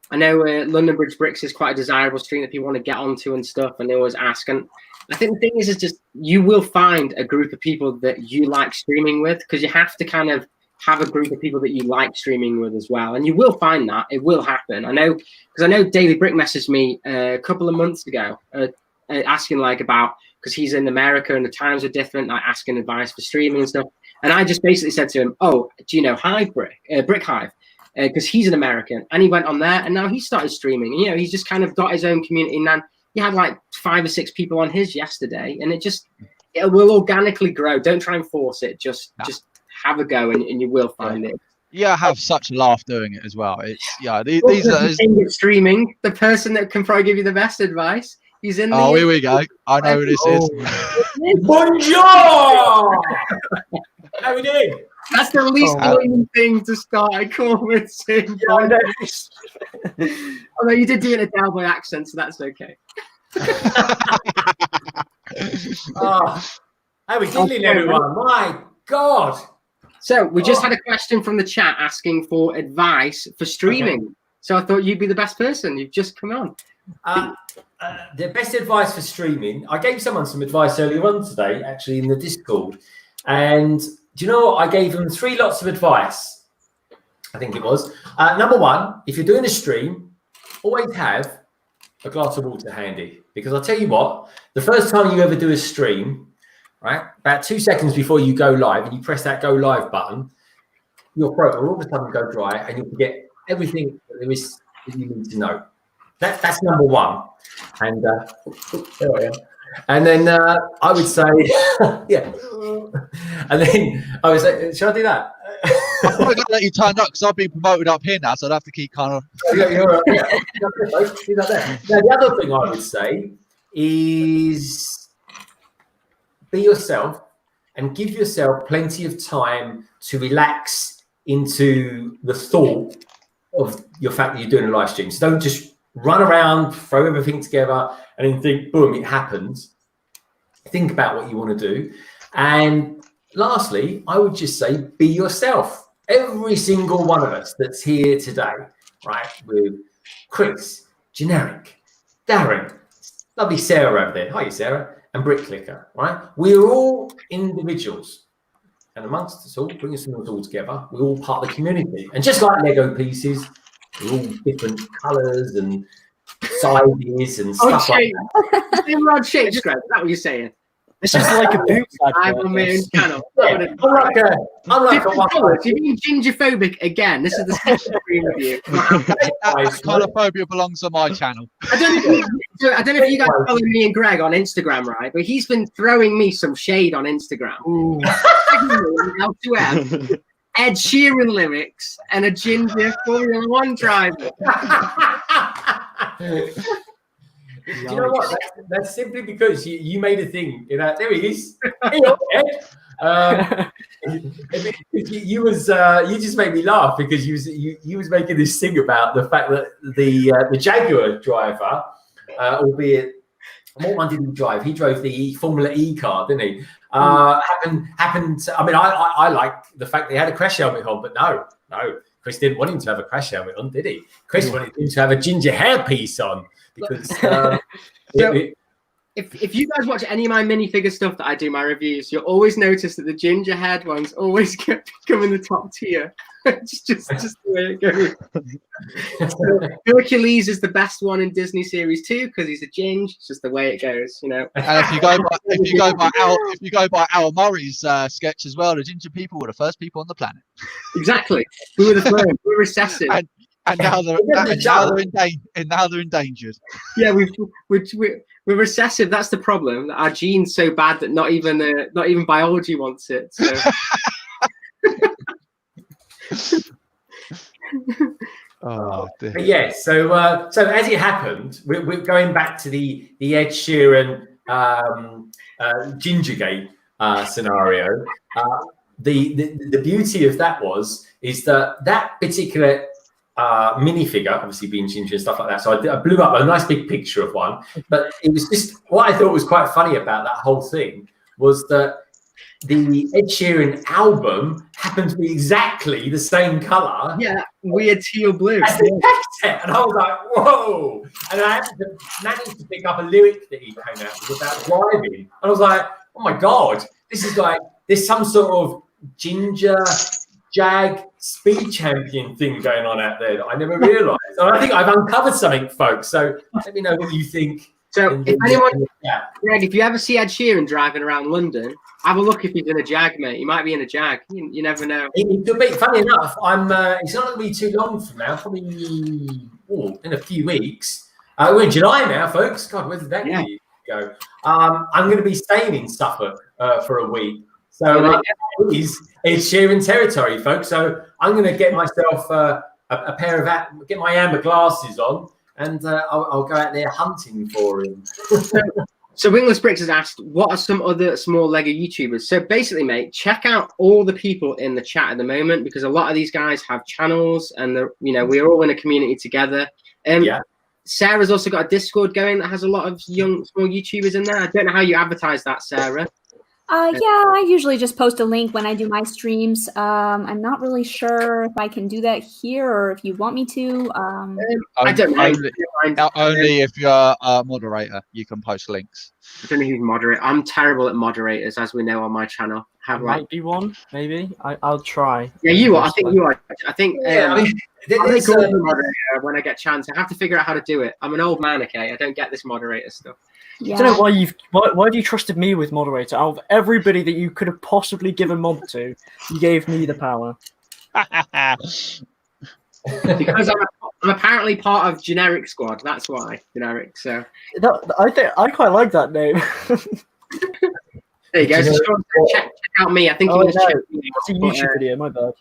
London Bridge Bricks is quite a desirable stream that people want to get onto and stuff, and they always ask. And I think the thing is just you will find a group of people that you like streaming with because you have to kind of have a group of people that you like streaming with as well, and you will find that it will happen. I know because I know Daily Brick messaged me a couple of months ago asking about because he's in America and the times are different, like asking advice for streaming and stuff. And I just basically said to him, "Oh, do you know Hive Brick Hive?" Because he's an American, and he went on there, and now he started streaming. And, he's just kind of got his own community. And then he had like 5 or 6 people on his yesterday, and it will organically grow. Don't try and force it. Just have a go, and you will find it. Yeah, I have such a laugh doing it as well. It's these are streaming. The person that can probably give you the best advice. He's in. Oh, here we go. I know who this is. Bonjour. How we doing? That's the least annoying thing to start a call with. Although you did do it in a cowboy accent, so that's okay. How we doing, everyone? My God. So we just had a question from the chat asking for advice for streaming. Okay. So I thought you'd be the best person. You've just come on. The best advice for streaming. I gave someone some advice earlier on today, actually in the Discord, and do you know what? I gave them 3 lots of advice. I think it was number 1: if you're doing a stream, always have a glass of water handy, because I'll tell you what, the first time you ever do a stream, right, about 2 seconds before you go live and you press that go live button, your throat will all of a sudden go dry and you'll forget everything that there is that you need to know. That's number 1. And there I am. And then I would say, yeah. And then I would say, should I do that? I'm probably going to let you turn up because I've been promoted up here now, so I'd have to keep kind of. You're right. Yeah. Do that there. Now, the other thing I would say is be yourself and give yourself plenty of time to relax into the thought of your fact that you're doing a live stream. So don't just run around, throw everything together, and then think, boom, it happens. Think about what you want to do. And lastly, I would just say, be yourself. Every single one of us that's here today, right, with Chris, Generic, Darren, lovely Sarah over there. Hi, Sarah. And Bricklicker, right? We're all individuals. And amongst us all, bring us all together, we're all part of the community. And just like Lego pieces, we're all different colours and sizes and stuff like that. Rod shapes, Greg. Is that what you're saying? This is like a boot I'm on my own channel. Yeah, I'm like a colours. You're being gingerphobic again. This is the second screen review. That colophobia belongs on my channel. I don't know if you guys follow me and Greg on Instagram, right? But he's been throwing me some shade on Instagram. How to have Ed Sheeran lyrics and a ginger Formula One driver. Do you know what? That's simply because you made a thing. You know, there he is. Hey, Ed. You just made me laugh because you was making this thing about the fact that the Jaguar driver, albeit what one did he drive? He drove the Formula E car, didn't he? Happened. I mean, I like the fact that he had a crash helmet on, but no, Chris didn't want him to have a crash helmet on, did he? Chris wanted him to have a ginger hairpiece on. Because if you guys watch any of my minifigure stuff that I do my reviews, you'll always notice that the ginger haired ones always come in the top tier. it's just the way it goes. So, Hercules is the best one in Disney Series 2 because he's a ginge. It's just the way it goes, you know. And if you go by Al Murray's sketch as well, the ginger people were the first people on the planet. Exactly, we were the first. We were recessive. And now they're endangered. Yeah, we're recessive. That's the problem. Our genes so bad that not even biology wants it. So. Oh, dear. But yeah, so as it happened, we're going back to the Ed Sheeran Gingergate scenario. The beauty of that is that particular minifigure, obviously being ginger and stuff like that. So I blew up a nice big picture of one, but it was just what I thought was quite funny about that whole thing was that the Ed Sheeran album happened to be exactly the same color. Yeah, weird teal blue. As the text, and I was like, whoa! And I managed to pick up a lyric that he came out with about driving. And I was like, oh my god, this is like there's some sort of ginger Jag speed champion thing going on out there that I never realised. And I think I've uncovered something, folks. So let me know what you think. So if anyone, Greg, if you ever see Ed Sheeran driving around London, have a look if he's in a Jag, mate. He might be in a Jag. You never know. It could be. Funny enough, it's not going to be too long from now. Probably in a few weeks. We're in July now, folks. God, where did that go? I'm going to be staying in Suffolk for a week. So it's Sheeran territory, folks. So I'm going to get myself a pair of get my amber glasses on, and I'll go out there hunting for him. So Wingless Bricks has asked, what are some other small Lego YouTubers? So basically, mate, check out all the people in the chat at the moment because a lot of these guys have channels, and we're all in a community together. Sarah's also got a Discord going that has a lot of young small YouTubers in there. I don't know how you advertise that, Sarah. I usually just post a link when I do my streams. I'm not really sure if I can do that here or if you want me to. I don't know. Only if you're a moderator, you can post links. I don't know who's moderator. I'm terrible at moderators, as we know on my channel. Might be one, maybe. I'll try. Yeah, you are. I think you are. I think. I think I'm a moderator when I get a chance. I have to figure out how to do it. I'm an old man, okay? I don't get this moderator stuff. Yeah. I don't know why have you trusted me with moderator? Out of everybody that you could have possibly given mod to, you gave me the power. Because I'm apparently part of Generic Squad. That's why Generic. So I quite like that name. There you go. So check out me. I think it's a YouTube video. My bad.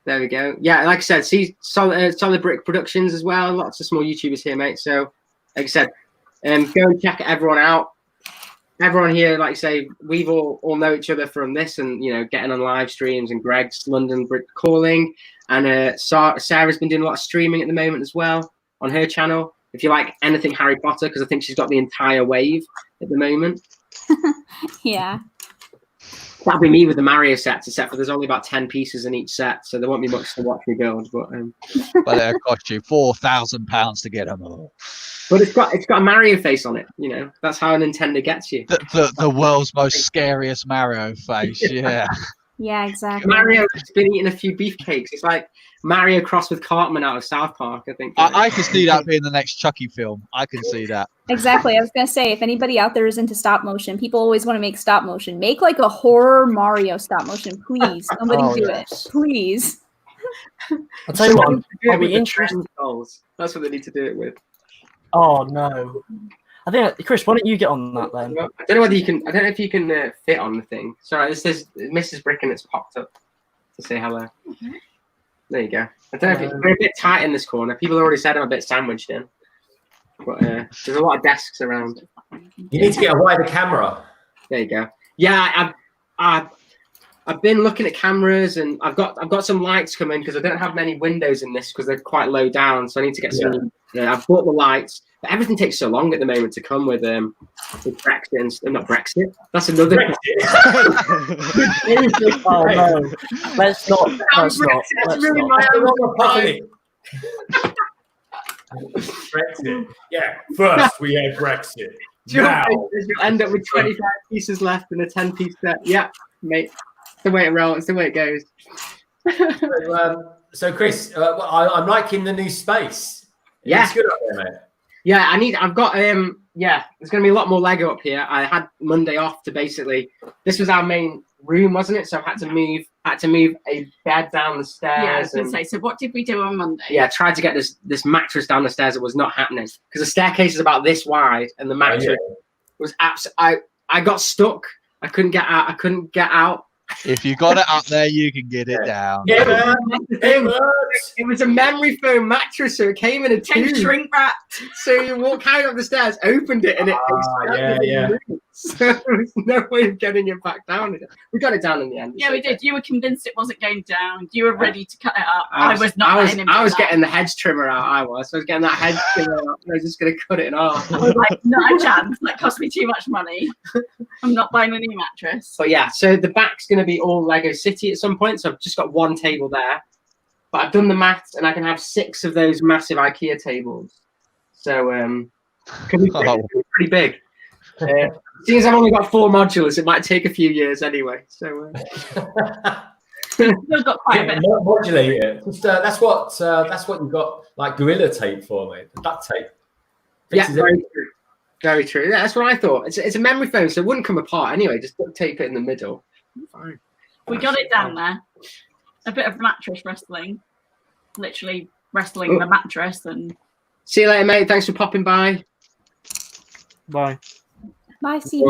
There we go. Yeah, like I said, see Solid Brick Productions as well. Lots of small YouTubers here, mate. So, like I said, Go and check everyone out. Everyone here, like I say, we've all know each other from this, and getting on live streams, and Greg's London Brit calling, and Sarah's been doing a lot of streaming at the moment as well on her channel. If you like anything Harry Potter, because I think she's got the entire wave at the moment. Yeah. That'll be me with the Mario sets, except for there's only about 10 pieces in each set, so there won't be much to watch me build. But it'll cost you £4,000 to get them all. But it's got a Mario face on it. That's how Nintendo gets you. The world's most scariest Mario face. Yeah. Yeah, exactly. Mario has been eating a few beefcakes. It's like Mario crossed with Cartman out of South Park, I think. I can see that being the next Chucky film. I can see that. Exactly. I was going to say, if anybody out there is into stop motion, people always want to make stop motion. Make like a horror Mario stop motion, please. Somebody do it. Please. I'll tell you what, I'll be interested. That's what they need to do it with. Oh, no. I think, Chris, why don't you get on that then? I don't know whether you can. I don't know if you can fit on the thing. Sorry, this is Mrs. Bricken that's popped up to say hello. Okay. There you go. I don't know if we're a bit tight in this corner. People already said I'm a bit sandwiched in, but there's a lot of desks around. You need to get a wider camera. There you go. Yeah, I've been looking at cameras, and I've got some lights coming because I don't have many windows in this because they're quite low down. So I need to get some. I've bought the lights. But everything takes so long at the moment to come with Brexit and not Brexit. That's another. Oh no! Let's not. Brexit. Yeah. First we had Brexit. Now you'll end up with 25 pieces left in a 10-piece set. Yeah, mate. It's the way it rolls. It's the way it goes. So Chris, I'm liking the new space. Yeah, it's good up there, mate. Yeah, I've got there's gonna be a lot more Lego up here. I had Monday off to basically, this was our main room, wasn't it? So I had to move a bed down the stairs. Yeah, I was gonna say, so what did we do on Monday? Yeah, tried to get this mattress down the stairs. It was not happening because the staircase is about this wide and the mattress was I got stuck. I couldn't get out. If you got it up there, you can get it down. Yeah, it was a memory foam mattress, so it came in a tube. Shrink wrapped. So you walk out of the stairs, opened it, and it so there was no way of getting it back down again. We got it down in the end. Yeah, we did. You were convinced it wasn't going down. You were ready to cut it up. I was not. I was getting the hedge trimmer out. I was getting that hedge trimmer out. I was just going to cut it in half. I was like, not a chance. That cost me too much money. I'm not buying a new mattress. But yeah, so the back's going to be all Lego City at some point. So I've just got one table there. But I've done the maths, and I can have 6 of those massive IKEA tables. So can be pretty big. Seeing as I've only got 4 modules, it might take a few years anyway. So still got quite a bit. Modulate it. That's what you got like Gorilla Tape for, mate. The duct tape. Yeah, very true. Very true. Yeah, that's what I thought. It's a memory foam, so it wouldn't come apart anyway. Just duct tape it in the middle. Fine. We got it down there. A bit of mattress wrestling. Literally wrestling the mattress. And see you later, mate. Thanks for popping by. Bye. Bye, CD.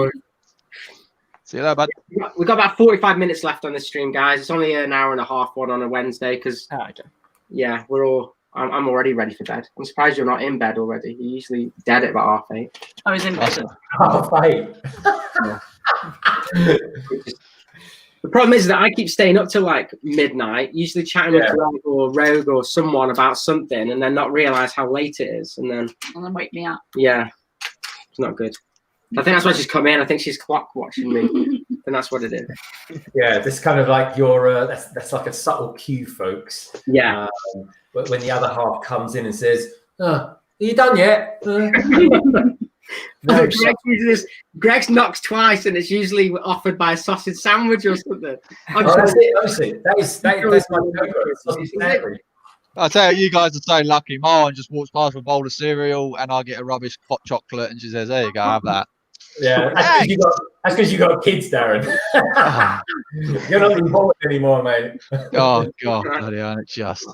See you later, bud. We've got about 45 minutes left on this stream, guys. It's only an hour and a half one on a Wednesday because, yeah, I'm already ready for bed. I'm surprised you're not in bed already. You're usually dead at about 8:30. I was in bed. 8:30. The problem is that I keep staying up till like midnight, usually chatting with Greg or Rogue or someone about something, and then not realize how late it is, and then wake me up. Yeah, it's not good. I think that's why she's come in. I think she's clock watching me, and that's what it is. Yeah, this kind of like your that's like a subtle cue, folks. Yeah. But when the other half comes in and says, "Are you done yet?" No, Greg's knocks twice, and it's usually offered by a sausage sandwich or something. That's it. Honestly, that's my go-to. I tell you, you guys are so lucky. Mine just walks past with a bowl of cereal, and I get a rubbish hot chocolate, and she says, "There you go, have that." Yeah, that's because you got kids, Darren. You're not involved anymore, mate. Oh God, bloody hell, it's just.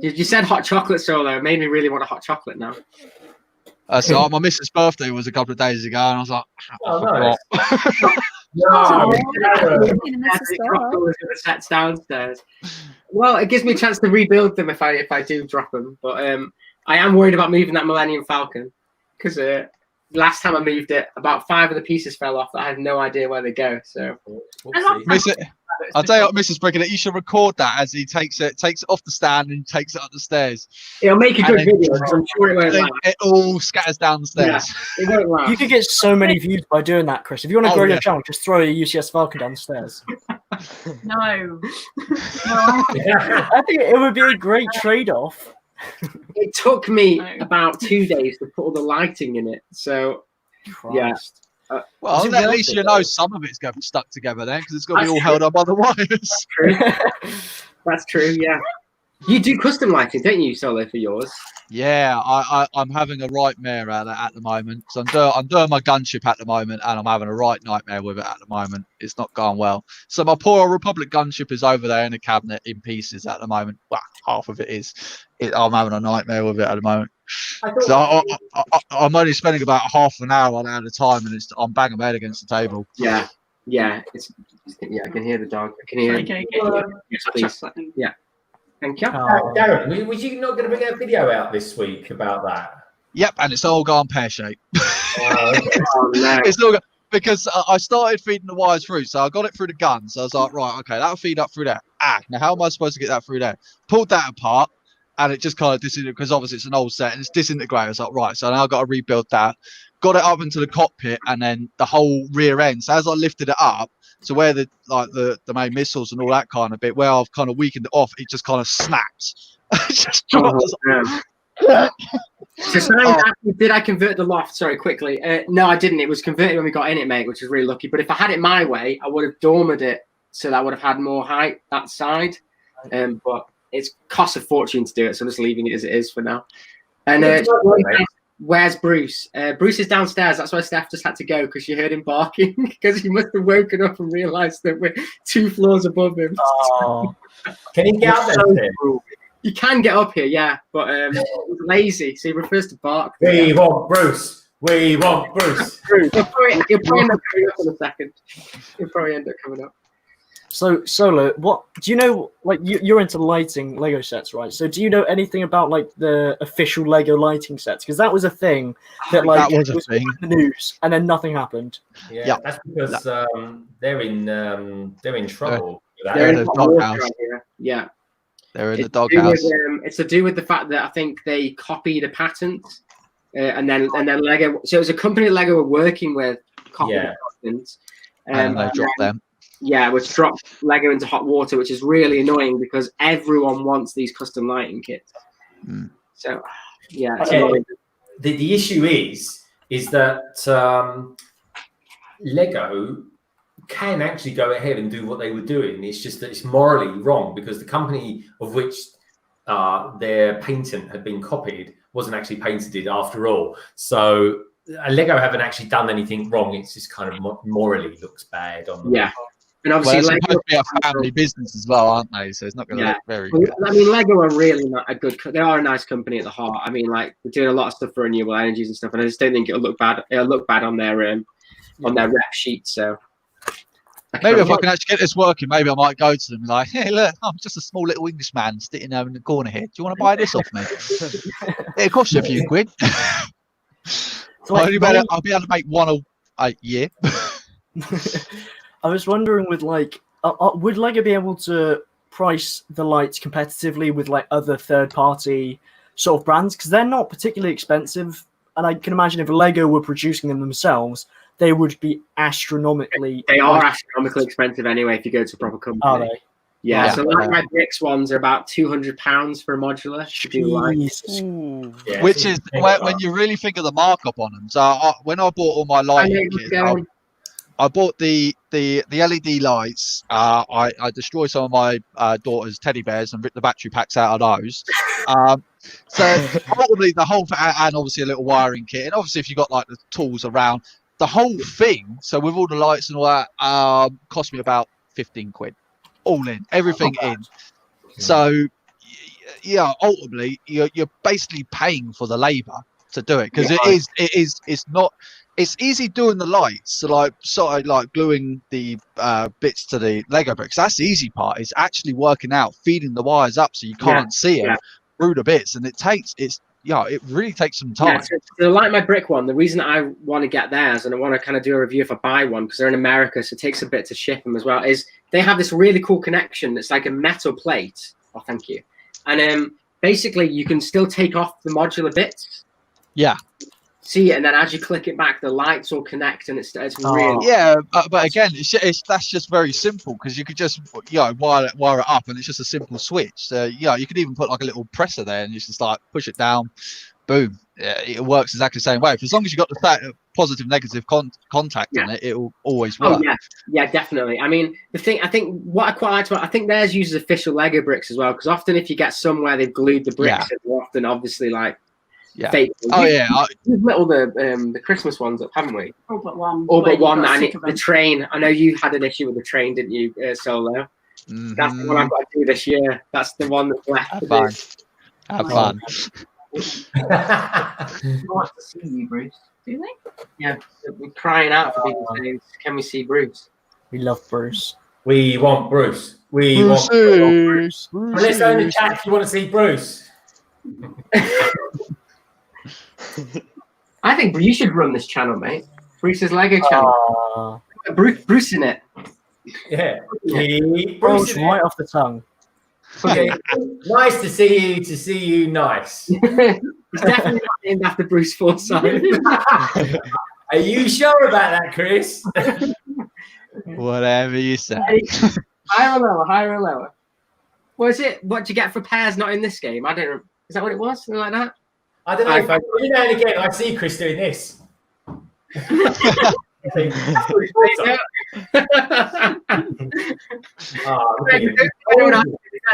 You said hot chocolate, Solo. It made me really want a hot chocolate now. So my missus' birthday was a couple of days ago, and I was like, sets downstairs. Well, it gives me a chance to rebuild them if I do drop them. But I am worried about moving that Millennium Falcon because last time I moved it, about 5 of the pieces fell off. I had no idea where they go. So I'll tell you what, Mrs. Brickett, you should record that as he takes it off the stand and takes it up the stairs. it'll make a good video because I'm sure it won't And lag. it all scatters down the stairs. It won't lag. You could get so many views by doing that, Chris. If you want to Oh, grow yeah. your channel, just throw a UCS Falcon down the stairs. No. I think it would be a great trade-off. It took me No. about 2 days to put all the lighting in it. So Christ. Well, Is it at worth least it, you know some of it's going to be stuck together then, because it's going to be all held up by the wires. that's true. Yeah, you do custom lighting, don't you, Solo, for yours? Yeah, I'm having a nightmare at the moment. So I'm doing my gunship at the moment, and I'm having a right nightmare with it at the moment. It's not going well. So my poor Republic gunship is over there in the cabinet in pieces at the moment. Well, half of it is. I'm having a nightmare with it at the moment. So I'm only spending about half an hour on it at a time, and I'm banging my head against the table. Yeah. I can hear the dog. I can hear. Sorry, can I get you Yes, a please. button? Thank you. Darren, was you not going to bring a video out this week about that? Yep, and it's all gone pear-shaped. Oh, no. It's all because I started feeding the wires through, so I got it through the gun. So I was like, right, okay, that'll feed up through there. Now how am I supposed to get that through there? Pulled that apart, and it just kind of disintegrated because obviously it's an old set and it's disintegrated. I was like, right, so now I've got to rebuild that. Got it up into the cockpit and then the whole rear end. So as I lifted it up, so where the main missiles and all that kind of bit, where I've kind of weakened it off, it just kind of snaps. It just drops. So Simon, did I convert the loft? Sorry, quickly. No, I didn't. It was converted when we got in it, mate, which was really lucky. But if I had it my way, I would have dormered it so that I would have had more height that side. But it's cost a fortune to do it, so I'm just leaving it as it is for now. And where's Bruce? Bruce is downstairs. That's why Steph just had to go because she heard him barking because he must have woken up and realised that we're 2 floors above him. Oh. Can he get out there? You can get up here, yeah, but he's lazy, so he prefers to bark. We want Bruce. We want Bruce. He'll probably end up coming up in a second. He'll probably end up coming up. So, Solo, what do you know? Like, you're into lighting Lego sets, right? So, do you know anything about like the official Lego lighting sets? Because that was a thing that like That was a was thing. in the news, and then nothing happened. Yeah, that's because they're in trouble. with that. They're in the hot water doghouse. right here. Yeah. They're in the It's to do doghouse. it's to do with the fact that I think they copied a patent, and then Lego. So it was a company that Lego were working with, copied a patent, And they dropped them. yeah, which dropped Lego into hot water, which is really annoying because everyone wants these custom lighting kits. So, yeah. Okay. The issue is that Lego can actually go ahead and do what they were doing. It's just that it's morally wrong because the company of which their patent had been copied wasn't actually patented after all. So Lego haven't actually done anything wrong. It's just kind of morally looks bad on them. Yeah. And Well, obviously, they're supposed to be a family business as well, aren't they? So it's not going to look very good. I mean, Lego are really not a good. They are a nice company at the heart. I mean, like they're doing a lot of stuff for renewable energies and stuff, and I just don't think it'll look bad. It'll look bad on their rep sheet. So Maybe if I can actually get this working, maybe I might go to them and like, hey, look, I'm just a small little Englishman sitting there in the corner here. Do you want to buy this off me? It'll cost you a few quid. I'll be able to make one a year. I was wondering with like, would Lego be able to price the lights competitively with like other third-party sort of brands? Because they're not particularly expensive, and I can imagine if Lego were producing them themselves, they would be astronomically. They are astronomically expensive anyway. If you go to a proper company, Are they? Yeah. Yeah. So like my bricks ones are about £200 for a modular to do lights. Jesus. Yeah, Which so is it's when you really think of the markup on them. So when I bought all my lighting kits, I bought the LED lights. I destroyed some of my daughter's teddy bears and ripped the battery packs out of those. So probably the whole and obviously a little wiring kit. And obviously if you got like the tools around, the whole thing. So with all the lights and all that, cost me about 15 quid, all in, everything in. So yeah, ultimately you're basically paying for the labour to do it because it's easy doing the lights, so like sort of like gluing the bits to the Lego bricks. That's the easy part. It's actually working out, feeding the wires up so you can't see them through the bits, and it's it really takes some Yeah, time. so like my brick one, the reason I want to get theirs and I want to kind of do a review if I buy one because they're in America, so it takes a bit to ship them as well, is they have this really cool connection that's like a metal plate. Oh, thank you. And basically you can still take off the modular bits. Yeah. See, and then as you click it back, the lights will connect, and it's really but again, that's just very simple because you could just wire it up, and it's just a simple switch. So you could even put like a little presser there, and you just like push it down, boom. It works exactly the same way. As long as you got the positive negative contact on it, it will always work. Oh yeah, definitely. I mean, I think what I quite liked about, I think theirs uses official Lego bricks as well, because often if you get somewhere they've glued the bricks, they're often obviously like. Yeah. Fake. We've lit all the Christmas ones up, haven't we? All but one. All but one. And the train. I know you had an issue with the train, didn't you, Solo? Mm-hmm. That's the one I've got to do this year. That's the one that's left. Have fun. I want to see you, Bruce. Do they? Yeah, we're crying out for people saying, "Can we see Bruce?" We love Bruce. We want Bruce. We want Bruce. Let's go in the chat if you want to see Bruce. I think you should run this channel, mate. Bruce's Lego channel. Bruce in it. Yeah. Bruce right off the tongue. Okay. Nice to see you. Nice. It's definitely not named after Bruce Forsyth. Are you sure about that, Chris? Whatever you say. Higher or lower? What is it? What do you get for pairs not in this game? I don't know. Is that what it was? Something like that? I don't know. Every now and again, I see Chris doing this.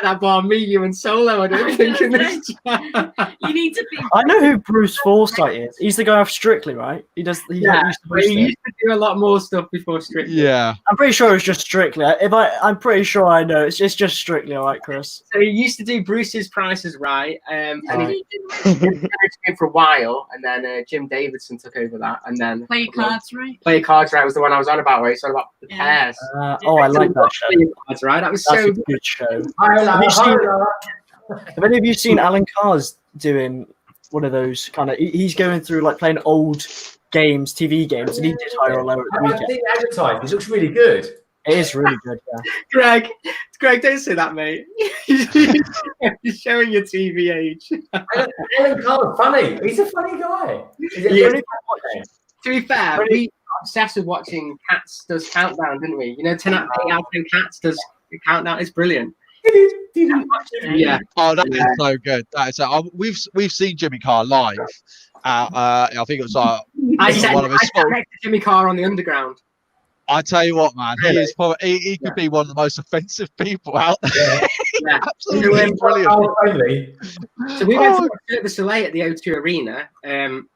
That bar, me, you, and Solo. I don't think in this. You need to be. I know who Bruce Forsyth is. He's the guy off Strictly, right? He does. He used to do a lot more stuff before Strictly. Yeah, I'm pretty sure it's just Strictly. I'm pretty sure I know. It's just Strictly, all right, Chris. So he used to do Bruce's Price is Right, and he did for a while, and then Jim Davidson took over that, and then Play Cards Right. Play Cards Right was the one I was on about, where he talked about the pairs. I like that show. Play Cards Right, that was That's so a good show. Have any of you seen Alan Carr's doing one of those kind of? He's going through like playing old games, TV games, and he did Higher or Lower at the weekend. I think advertised. It looks really good. It is really good. Yeah. Greg, don't say that, mate. You're showing your TV age. Alan Carr's funny. He's a funny guy. To be fair, we obsessed with watching Cats Does Countdown, didn't we? You know, 10 out of 10 Cats Does Countdown. It's brilliant. Yeah. Oh, that is so good. That is we've seen Jimmy Carr live. I think it was I sat next to Jimmy Carr on the Underground. I tell you what, man, he is probably he could be one of the most offensive people out there. Yeah. Absolutely brilliant. So we went to watch Cirque du Soleil at the O2 Arena.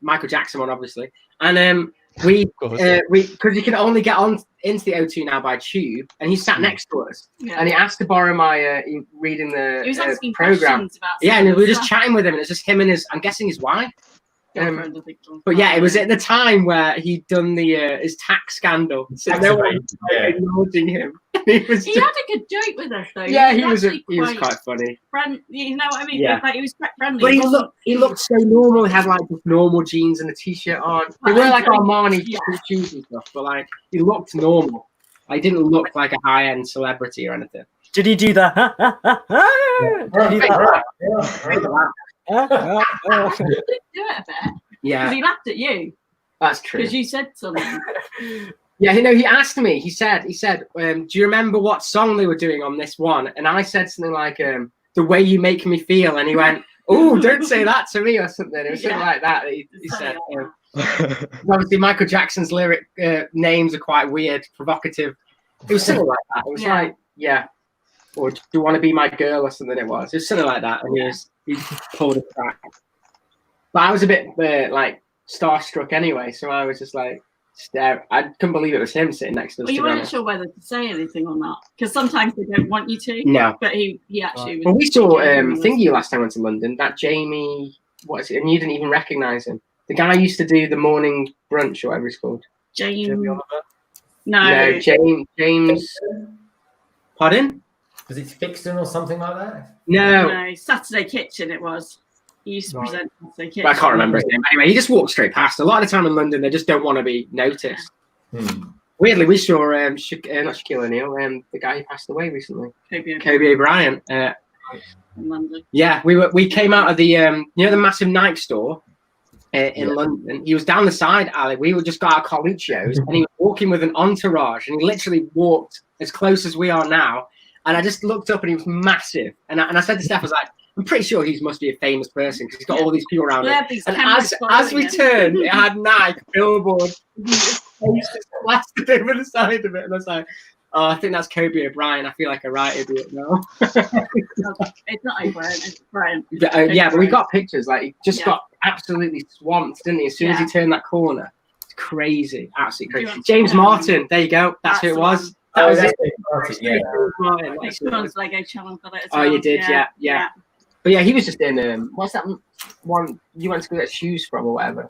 Michael Jackson one, obviously, and we because you can only get on into the O2 now by tube, and he sat next to us, and he asked to borrow my reading the program. And we were just chatting with him, and it's just him and I'm guessing his wife. But yeah, it was at the time where he'd done the his tax scandal, so no one was acknowledging him. He had a good joke with us, though. Yeah, he was quite funny. You know what I mean? Yeah. Like, he was quite friendly. But he looked so normal. He had like just normal jeans and a t-shirt on. They were like Armani shoes and stuff, but like he looked normal. He didn't look like a high-end celebrity or anything. Did he do that? Did he do that? Do it a bit. Yeah. Because he laughed at you. That's true. Because you said something. Yeah, he asked me. He said, do you remember what song they were doing on this one? And I said something like, "The Way You Make Me Feel," and he went, "Oh, don't say that to me," or something. It was something like that. He said. Obviously, Michael Jackson's lyric names are quite weird, provocative. It was something like that. It was like, or "Do you want to be my girl?" or something. It was something like that, and he pulled it back. But I was a bit like starstruck anyway, so I was just like stare. I couldn't believe it was him sitting next to us. Well, you weren't sure whether to say anything or not, because sometimes they don't want you to. No, but he actually. Well, we saw Thingy last time I went to London. That Jamie, what is it? And you didn't even recognise him. The guy used to do the morning brunch or whatever it's called. James. No, James. Pardon? Was it Fixton or something like that? No. Saturday Kitchen it was. He used to Right. present Saturday Kitchen. But I can't remember his name. Anyway, he just walked straight past. A lot of the time in London, they just don't want to be noticed. Weirdly, we saw not Shaquille O'Neal, the guy who passed away recently, Kobe Bryant. in London. Yeah, we came out of the the massive Nike store in London. He was down the side alley. We just got our Coluccios, and he was walking with an entourage, and he literally walked as close as we are now. And I just looked up, and he was massive. And I said to Steph, I was like, I'm pretty sure he must be a famous person because he's got all these people around him. And as we turned, it had Nike billboard. Blasted over the side of it, and I was like, "Oh, I think that's Kobe Bryant. I feel like a right idiot now." It's not O'Brien, it's Brian. But we got pictures. Like, he just got absolutely swamped, didn't he? As soon as he turned that corner, it's crazy, absolutely crazy. James Martin, there you go. That's who it was. That was it. Next one's Lego Channel got it as Oh, well. you did, yeah. But yeah, he was just in what's that one you went to go get shoes from or whatever?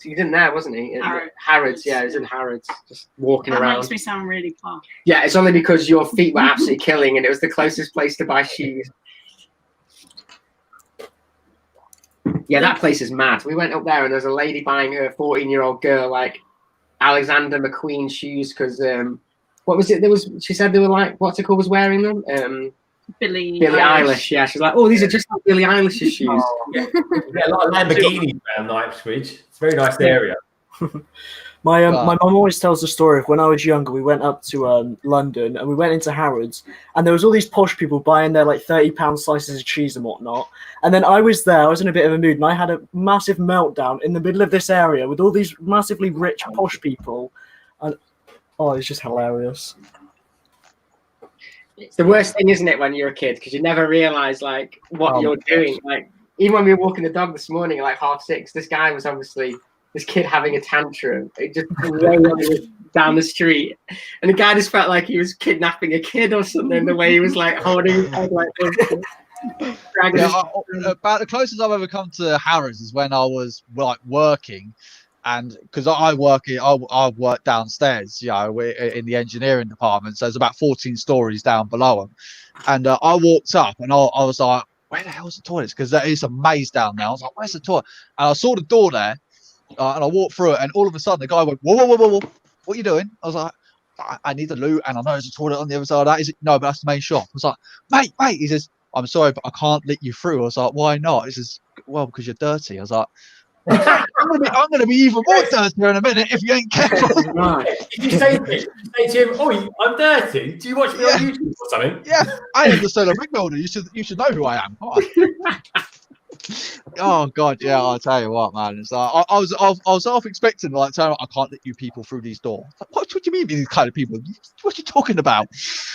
He was in there, wasn't he? Harrods, yeah, he was in Harrods, just walking That around. makes me sound really posh. Yeah, it's only because your feet were absolutely killing, and it was the closest place to buy shoes. Yeah, that place is mad. We went up there, and there's a lady buying her 14-year-old girl like Alexander McQueen shoes because what was it? She said they were like what's it called was wearing them. Billie Eilish. Yeah, she's like, oh, these are just like Billie Eilish's shoes. Oh, yeah. A lot of Lamborghinis around Knightsbridge. It's a very nice area. My mum always tells the story of when I was younger. We went up to London and we went into Harrods, and there was all these posh people buying their like £30 slices of cheese and whatnot. And then I was there. I was in a bit of a mood, and I had a massive meltdown in the middle of this area with all these massively rich posh people. And it's just hilarious. It's the worst thing, isn't it, when you're a kid, because you never realise like what you're doing. Like even when we were walking the dog this morning at like 6:30, this guy was obviously this kid having a tantrum. It just down the street, and the guy just felt like he was kidnapping a kid or something. The way he was like holding his head like this. About the closest I've ever come to Harrods is when I was like working. And because I work downstairs, we're in the engineering department, so it's about 14 stories down below them. And I walked up, and I was like, "Where the hell's the toilets?" Because there is a maze down there. I was like, "Where's the toilet?" And I saw the door there, and I walked through it, and all of a sudden the guy went, "Whoa, whoa, whoa, whoa, whoa. What are you doing?" I was like, I need the loot, and I know there's a toilet on the other side of that. Is it? No, but that's the main shop. I was like, mate. He says, "I'm sorry, but I can't let you through." I was like, "Why not?" He says, "Well, because you're dirty." I was like, I'm gonna be even more dirty in a minute if you ain't careful. Did you say to him, "Oh, I'm dirty. Do you watch me on YouTube or something?" Yeah, I am the solar brick builder. You should know who I am. Oh God, yeah. I'll tell you what, man. It's like I was half expecting like, I can't let you people through these doors. Like, what do you mean these kind of people? What are you talking about?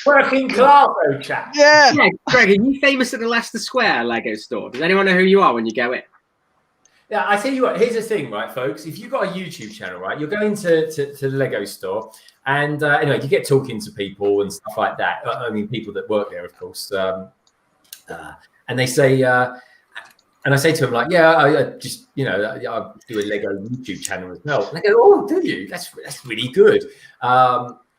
Working class, though, chap. Yeah. Greg, are you famous at the Leicester Square Lego store? Does anyone know who you are when you go in? Yeah, I tell you what. Here's the thing, right, folks. If you've got a YouTube channel, right, you're going to the Lego store, and anyway, you get talking to people and stuff like that. I mean, people that work there, of course. And they say, and I say to them like, "Yeah, I just I do a Lego YouTube channel as well." And they go, "Oh, do you? That's really good.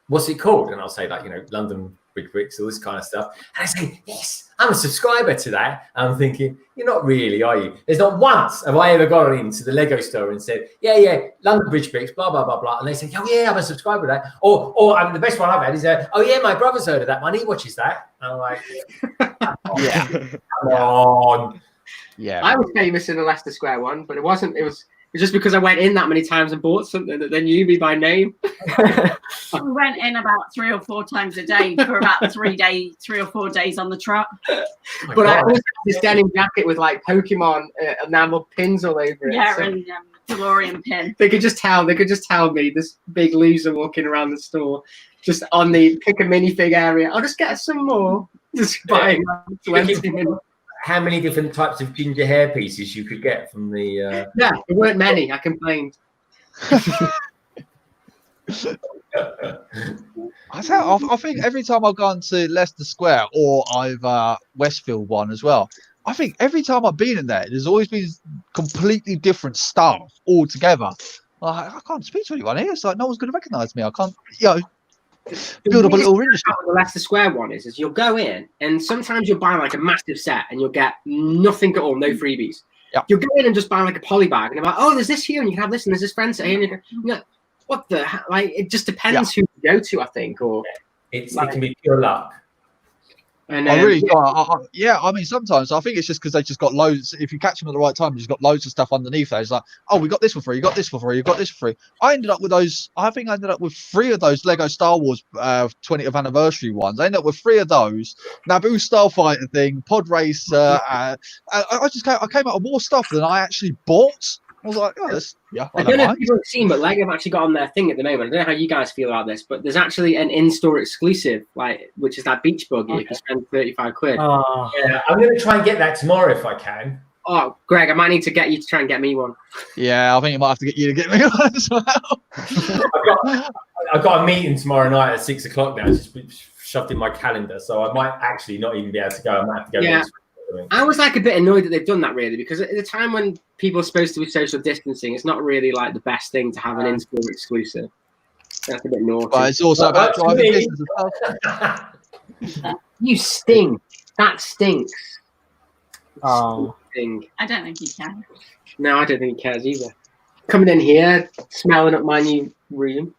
What's it called?" And I'll say like, London Big Bricks, all this kind of stuff. And I say, "Yes, I'm a subscriber to that." And I'm thinking, you're not really, are you? There's not once have I ever gone into the Lego store and said, yeah, London Bridge Bricks, blah, blah, blah, blah. And they say, "Oh, yeah, I'm a subscriber to that." Or the best one I've had is, "Oh, yeah, my brother's heard of that one. He watches that." And I'm like, Yeah. Come on. Yeah. I was famous in the Leicester Square one, but it wasn't. It was just because I went in that many times and bought something that they knew me by name. We went in about 3 or 4 times a day for about 3 or 4 days on the trot. But I always had this denim jacket with like Pokemon enamel pins all over it. Yeah, so and DeLorean pin. they could just tell me, this big loser walking around the store, just on the pick a minifig area. I'll just get some more. Just buying 20 minutes. How many different types of ginger hair pieces you could get from the? Yeah, there weren't many. I complained. I think every time I've gone to Leicester Square or I've Westfield one as well, I think every time I've been in there, there's always been completely different staff altogether. I can't speak to anyone here. It's like no one's going to recognise me. I can't, build up a little industry. The Leicester Square one is you'll go in and sometimes you'll buy like a massive set and you'll get nothing at all, no freebies. Yeah. You'll go in and just buy like a poly bag, and they're like, oh, there's this here, and you can have this, and there's this friend here, and you go, what the hell? Like, it just depends who you go to, I think, or it can be pure luck. and I really, I mean, sometimes I think it's just because they just got loads. If you catch them at the right time, you've got loads of stuff underneath there. It's like, oh, we got this for free, you got this for free, you got this for free. I ended up with those. I think I ended up with 3 of those Lego Star Wars 20th anniversary ones. I ended up with 3 of those Naboo Starfighter thing, Pod Racer. I came out with more stuff than I actually bought. I was like, oh, this, I don't know if people have seen, but Lego have actually got on their thing at the moment. I don't know how you guys feel about this, but there's actually an in-store exclusive, like, which is that beach buggy. If you spend 35 quid. Yeah, I'm going to try and get that tomorrow if I can. Oh, Greg, I might need to get you to try and get me one. Yeah, I think you might have to get you to get me one as well. I've got a meeting tomorrow night at 6 o'clock now. It's just shoved in my calendar, so I might actually not even be able to go. I might have to go. Yeah. I was like a bit annoyed that they've done that, really, because at the time when people are supposed to be social distancing, it's not really like the best thing to have an in-store exclusive. That's a bit naughty. But it's also about driving business as well. You stink. That stinks. Oh. I don't think he can. No, I don't think he cares either. Coming in here, smelling up my new room.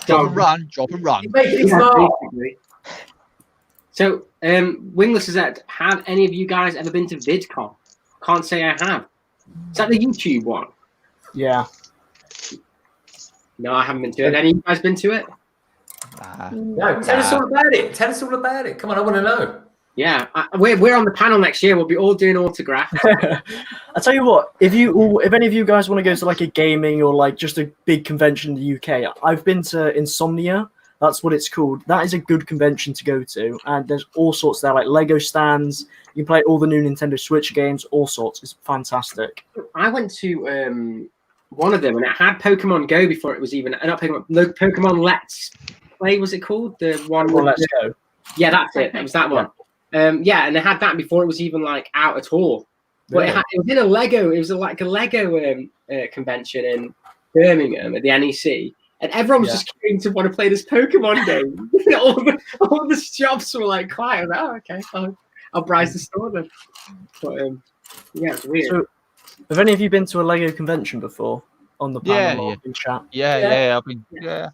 Drop and run. Basically. So, Wingless is that. Have any of you guys ever been to VidCon? Can't say I have. Is that the YouTube one? Yeah. No, I haven't been to it. Any of you guys been to it? No, tell us all about it. Tell us all about it. Come on, I want to know. Yeah, we're on the panel next year. We'll be all doing autographs. I'll tell you what, if any of you guys want to go to like a gaming or like just a big convention in the UK, I've been to Insomnia. That's what it's called. That is a good convention to go to, and there's all sorts there, like Lego stands. You can play all the new Nintendo Switch games, all sorts. It's fantastic. I went to one of them, and it had Pokemon Go before it was even not Pokemon Let's Play. Was it called the one? Let's Go. Yeah, that's it. It was that one. Yeah, and they had that before it was even like out at all. But Really? it was in a Lego. It was like a Lego convention in Birmingham at the NEC. And everyone was just queuing to want to play this Pokemon game. all the shops were like quiet. I was like, oh, okay, I'll browse the store then. But yeah, it's weird. So, have any of you been to a Lego convention before? On the panel or in chat? Yeah. I've been. Yeah.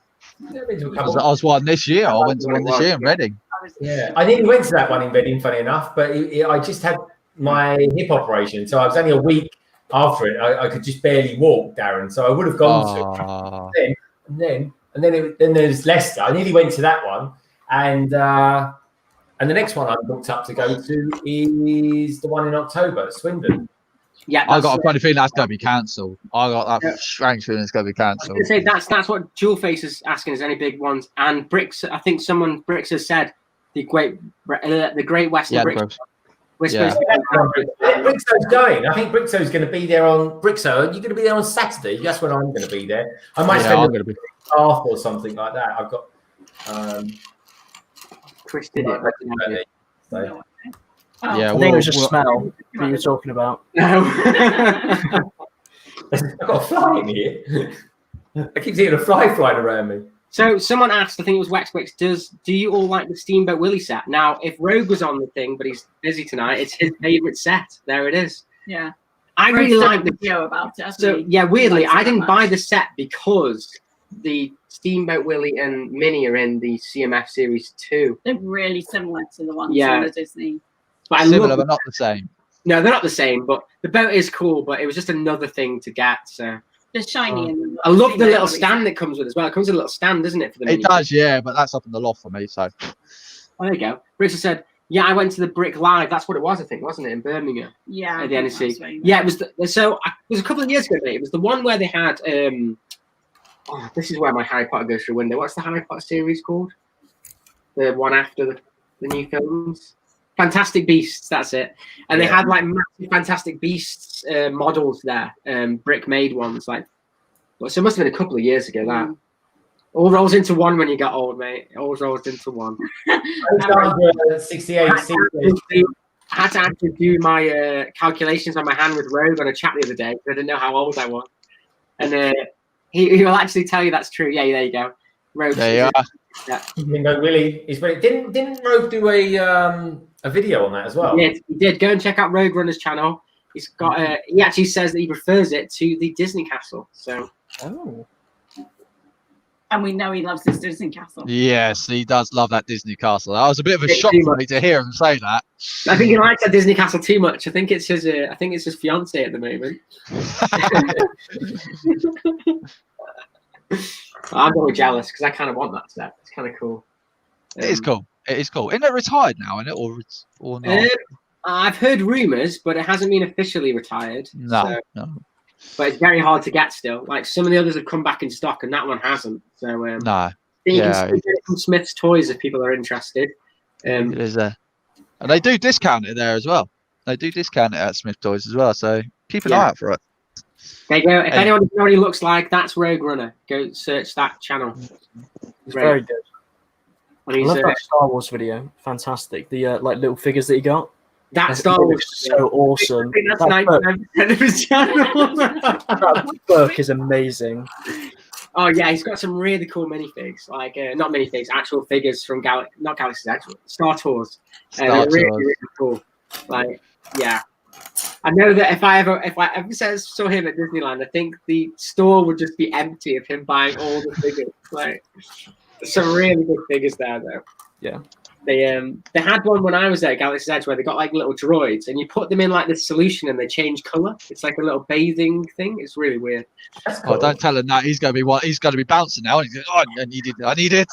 I was one this year. I went to one this year in Reading. Yeah, I nearly went to that one in Reading, funny enough, but I just had my hip operation, so I was only a week after it. I could just barely walk, Darren. So I would have gone to it. And then there's Leicester. I nearly went to that one, and the next one I'm booked up to go to is the one in October at Swindon. Yeah, I got a funny feeling that's going to be cancelled. I got that strange feeling it's going to be cancelled. I was going to say that's what Jewelface is asking. Is any big ones? And Bricks, I think Bricks has said the Great Western Bricks. We're supposed to Brixo's going. I think Brixo's going to be there on Brixo. Are you going to be there on Saturday? That's when I'm going to be there. I might spend a half or something like that. I've got. Chris did it. So. I think it was just smell that you were talking about. I've got a fly in here. I keep seeing a fly flying around me. So someone asked, I think it was Wexwix, do you all like the Steamboat Willie set? Now, if Rogue was on the thing, but he's busy tonight, it's his favourite set. There it is. Yeah. I really like the video about it. So yeah, weirdly, I didn't buy the set because the Steamboat Willie and Minnie are in the CMF Series 2. They're really similar to the ones in the Disney. But similar, but not the same. No, they're not the same, but the boat is cool, but it was just another thing to get, so... The shiny. I love the little stand that comes with it as well. It comes with a little stand, doesn't it? For the it does, yeah, but that's up in the loft for me. So, there you go. Brixer said, "Yeah, I went to the Brick Live. That's what it was, I think, wasn't it, in Birmingham? Yeah, at the NEC. Yeah, it was. It was a couple of years ago. Mate. It was the one where they had. This is where my Harry Potter goes through a window. What's the Harry Potter series called? The one after the new films. Fantastic Beasts, that's it. And they had like massive Fantastic Beasts models there, brick made ones. So it must have been a couple of years ago. That all rolls into one when you get old, mate. It all rolls into one. 68. I had to actually do my calculations on my hand with Rogue on a chat the other day because I didn't know how old I was. And he will actually tell you that's true. Yeah, there you go. Rogue. There you are. Yeah. Bingo Willie is ready. Didn't Rogue do a video on that as well? He did. Go and check out Rogue Runner's channel. He's got. He actually says that he prefers it to the Disney Castle. So. Oh. And we know he loves this Disney castle. Yes, he does love that Disney castle. That was a bit of a shock for me to hear him say that. I think he likes that Disney Castle too much. I think it's his. I think it's his fiance at the moment. I'm very jealous because I kind of want that set. It's kind of cool. It is cool. It is cool. Isn't it retired now? Isn't it or not? I've heard rumours, but it hasn't been officially retired. No. But it's very hard to get still. Like some of the others have come back in stock, and that one hasn't. So No. you can still get it from Smith's Toys if people are interested. It is and they do discount it there as well. They do discount it at Smith Toys as well. So keep an eye out for it. There you go. If anyone doesn't know what he looks like, that's Rogue Runner. Go search that channel. It's very good. And I love that Star Wars video. Fantastic. The like little figures that he got. That Star Wars is so awesome. I think that's 99% of his channel. That book is amazing. Oh yeah, he's got some really cool minifigs, like not minifigs, actual figures from not Galaxy's Edge, Star Tours. Really, really cool. Like, yeah, I know that if I ever saw him at Disneyland, I think the store would just be empty of him buying all the figures. Like, some really good figures there, though. Yeah. They had one when I was there at Galaxy's Edge where they got like little droids and you put them in like this solution and they change color. It's like a little bathing thing. It's really weird. Cool. Oh, don't tell him that. He's going to be bouncing now. And he's going, oh, I need it.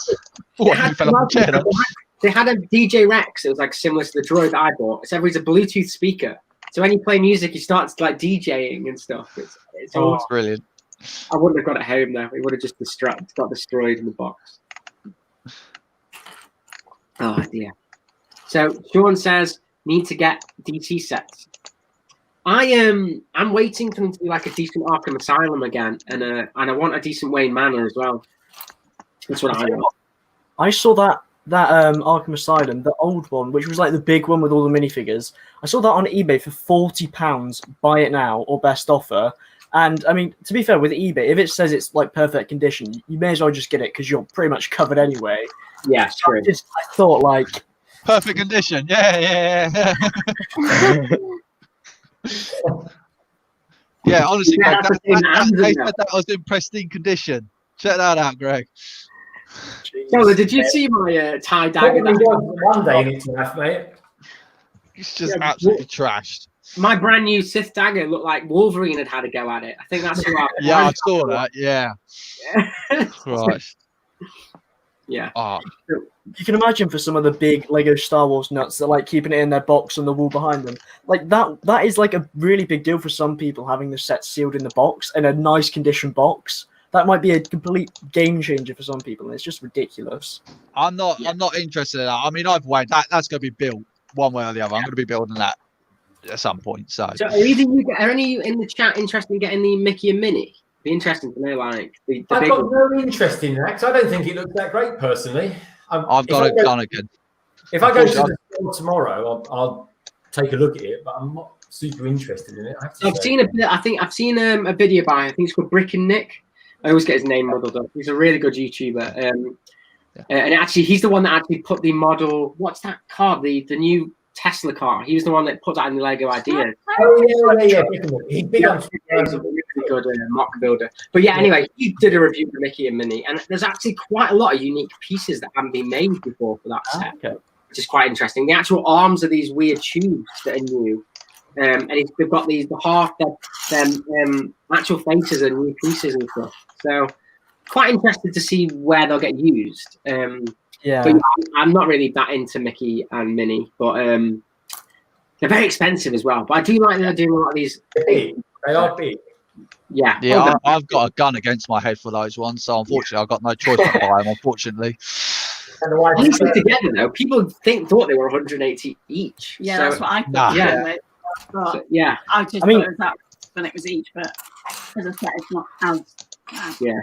Oh, he fell off the chair. They had a DJ Rex. It was like similar to the droid that I bought. Except he's a Bluetooth speaker. So when you play music, he starts like DJing and stuff. It's awesome. Brilliant. I wouldn't have got it home though. It would have just got destroyed in the box. Oh dear. So Sean says need to get DC sets. I'm waiting for them to do like a decent Arkham Asylum again, and I want a decent Wayne Manor as well. That's what I want. I saw that Arkham Asylum, the old one, which was like the big one with all the minifigures. I saw that on eBay for £40. Buy it now or best offer. And I mean, to be fair, with eBay, if it says it's like perfect condition, you may as well just get it because you're pretty much covered anyway. Yeah, true. I thought like perfect condition. Yeah. Yeah, honestly, Greg, they said that was in pristine condition. Check that out, Greg. So, did you see my tie dagger? One day in its life, mate. It's just absolutely trashed. My brand new Sith dagger looked like Wolverine had a go at it. I think that's who I. Yeah, I saw that. Yeah. Christ. Yeah. Oh. You can imagine for some of the big Lego Star Wars nuts that like keeping it in their box on the wall behind them. Like that is like a really big deal for some people, having the set sealed in the box in a nice condition box. That might be a complete game changer for some people, and it's just ridiculous. I'm not interested in that. I mean, I've weighed that's going to be built one way or the other. I'm going to be building that at some point. So are any of you in the chat interested in getting the Mickey and Minnie? Be interesting to know, like the I've big got no interest in that because I don't think it looks that great personally. I've got a gun again. If I go to the store tomorrow, I'll take a look at it, but I'm not super interested in it. I've seen a video by I think it's called Brick and Nick. I always get his name muddled up. He's a really good YouTuber, and actually he's the one that actually put the model. What's that car? The new Tesla car. He was the one that put that in the Lego idea. Oh yeah. He's big on. He's a really good mock builder. But yeah, anyway, he did a review for Mickey and Minnie, and there's actually quite a lot of unique pieces that haven't been made before for that set, which is quite interesting. The actual arms are these weird tubes that are new, and they've got actual faces and new pieces and stuff. So quite interested to see where they'll get used. But yeah, I'm not really that into Mickey and Minnie, but they're very expensive as well. But I do like they're doing a lot of these. They are big. Yeah. Yeah, I've got a gun against my head for those ones, so unfortunately I've got no choice but to buy them, unfortunately. These together though, people thought they were 180 each. Yeah, that's what I thought. Yeah. I just thought it was that when it was each, but as I said, it's not as yeah.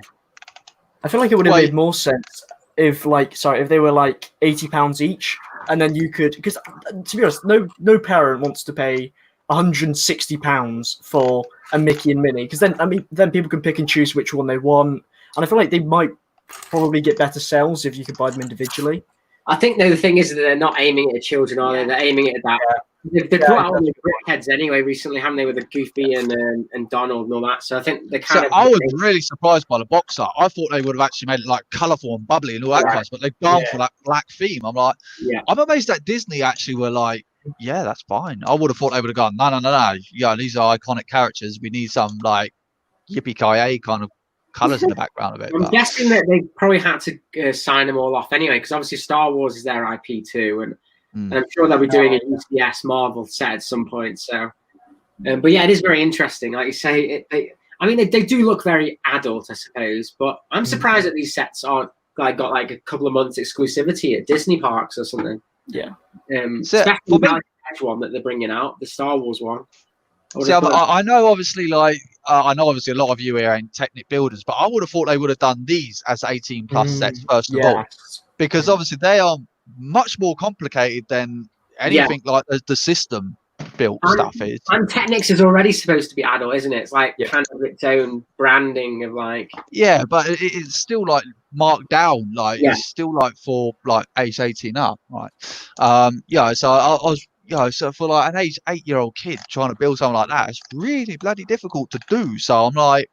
I feel like it would have made more sense if they were like £80 each, and then you could, because to be honest, no parent wants to pay £160 for a Mickey and Minnie, because then people can pick and choose which one they want, and I feel like they might probably get better sales if you could buy them individually. I think the thing is that they're not aiming at children, are they? They're aiming at that. They've brought out all the brickheads anyway recently, haven't they, with the Goofy and Donald and all that. So I think they kind of. I was really surprised by the box art. I thought they would have actually made it like colourful and bubbly and all that kind of stuff, but they've gone for that black theme. I'm like, I'm amazed that Disney actually were like, yeah, that's fine. I would have thought they would have gone, no. Yeah, these are iconic characters. We need some like yippee-ki-yay kind of colours in the background of it. I'm guessing that they probably had to sign them all off anyway, because obviously Star Wars is their IP too, and I'm sure they'll be doing a UCS Marvel set at some point. So, but yeah, it is very interesting. Like you say, they do look very adult, I suppose. But I'm surprised that these sets aren't got like a couple of months exclusivity at Disney parks or something. Yeah. Especially the one that they're bringing out, the Star Wars one. See, I know obviously a lot of you here ain't Technic builders, but I would have thought they would have done these as 18 plus sets first of all, because obviously they are much more complicated than anything like the system built stuff is. And Technics is already supposed to be adult, isn't it? It's like kind of its own branding of like. Yeah, but it's still like marked down, like it's still like for like age 18 up, right? So I was. So for like an 8-year-old kid trying to build something like that, it's really bloody difficult to do. So I'm like,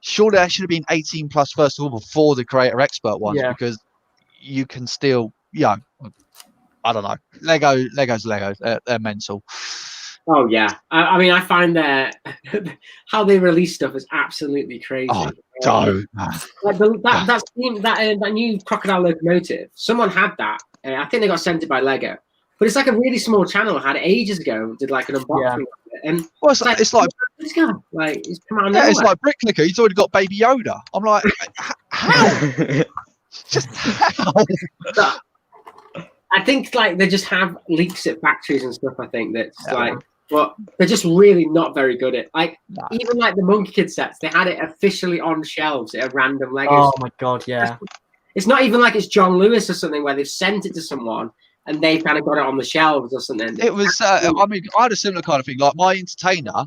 surely that should have been 18 plus first of all before the creator expert ones, because you can still, I don't know. Lego's Lego. They're mental. Oh yeah, I mean, I find that how they release stuff is absolutely crazy. Oh, don't. Like that new crocodile locomotive. Someone had that. I think they got sent it by Lego. But it's like a really small channel. I had it ages ago. Did like an unboxing of it, and it's like this guy, like, he's come out. It's like Bricklicker. He's already got Baby Yoda. I'm like, how? Just how? I think like they just have leaks at factories and stuff. I think that's but they're just really not very good at even like the Monkey Kid sets. They had it officially on shelves at a random Lego. Oh my god, yeah. It's not even like it's John Lewis or something where they've sent it to someone and they've kind of got it on the shelves or something. It was, I mean, I had a similar kind of thing. Like my entertainer,